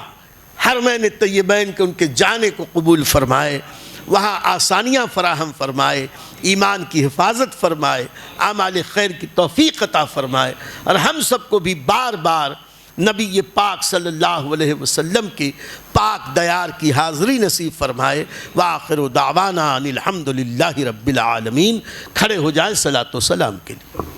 حرمین طیبین کے ان کے جانے کو قبول فرمائے، وہاں آسانیاں فراہم فرمائے، ایمان کی حفاظت فرمائے، اعمال خیر کی توفیق عطا فرمائے، اور ہم سب کو بھی بار بار نبی پاک صلی اللہ علیہ وسلم کی پاک دیار کی حاضری نصیب فرمائے۔ وآخر دعوانا ان الحمد للہ رب العالمین۔ کھڑے ہو جائیں صلاۃ و سلام کے لیے۔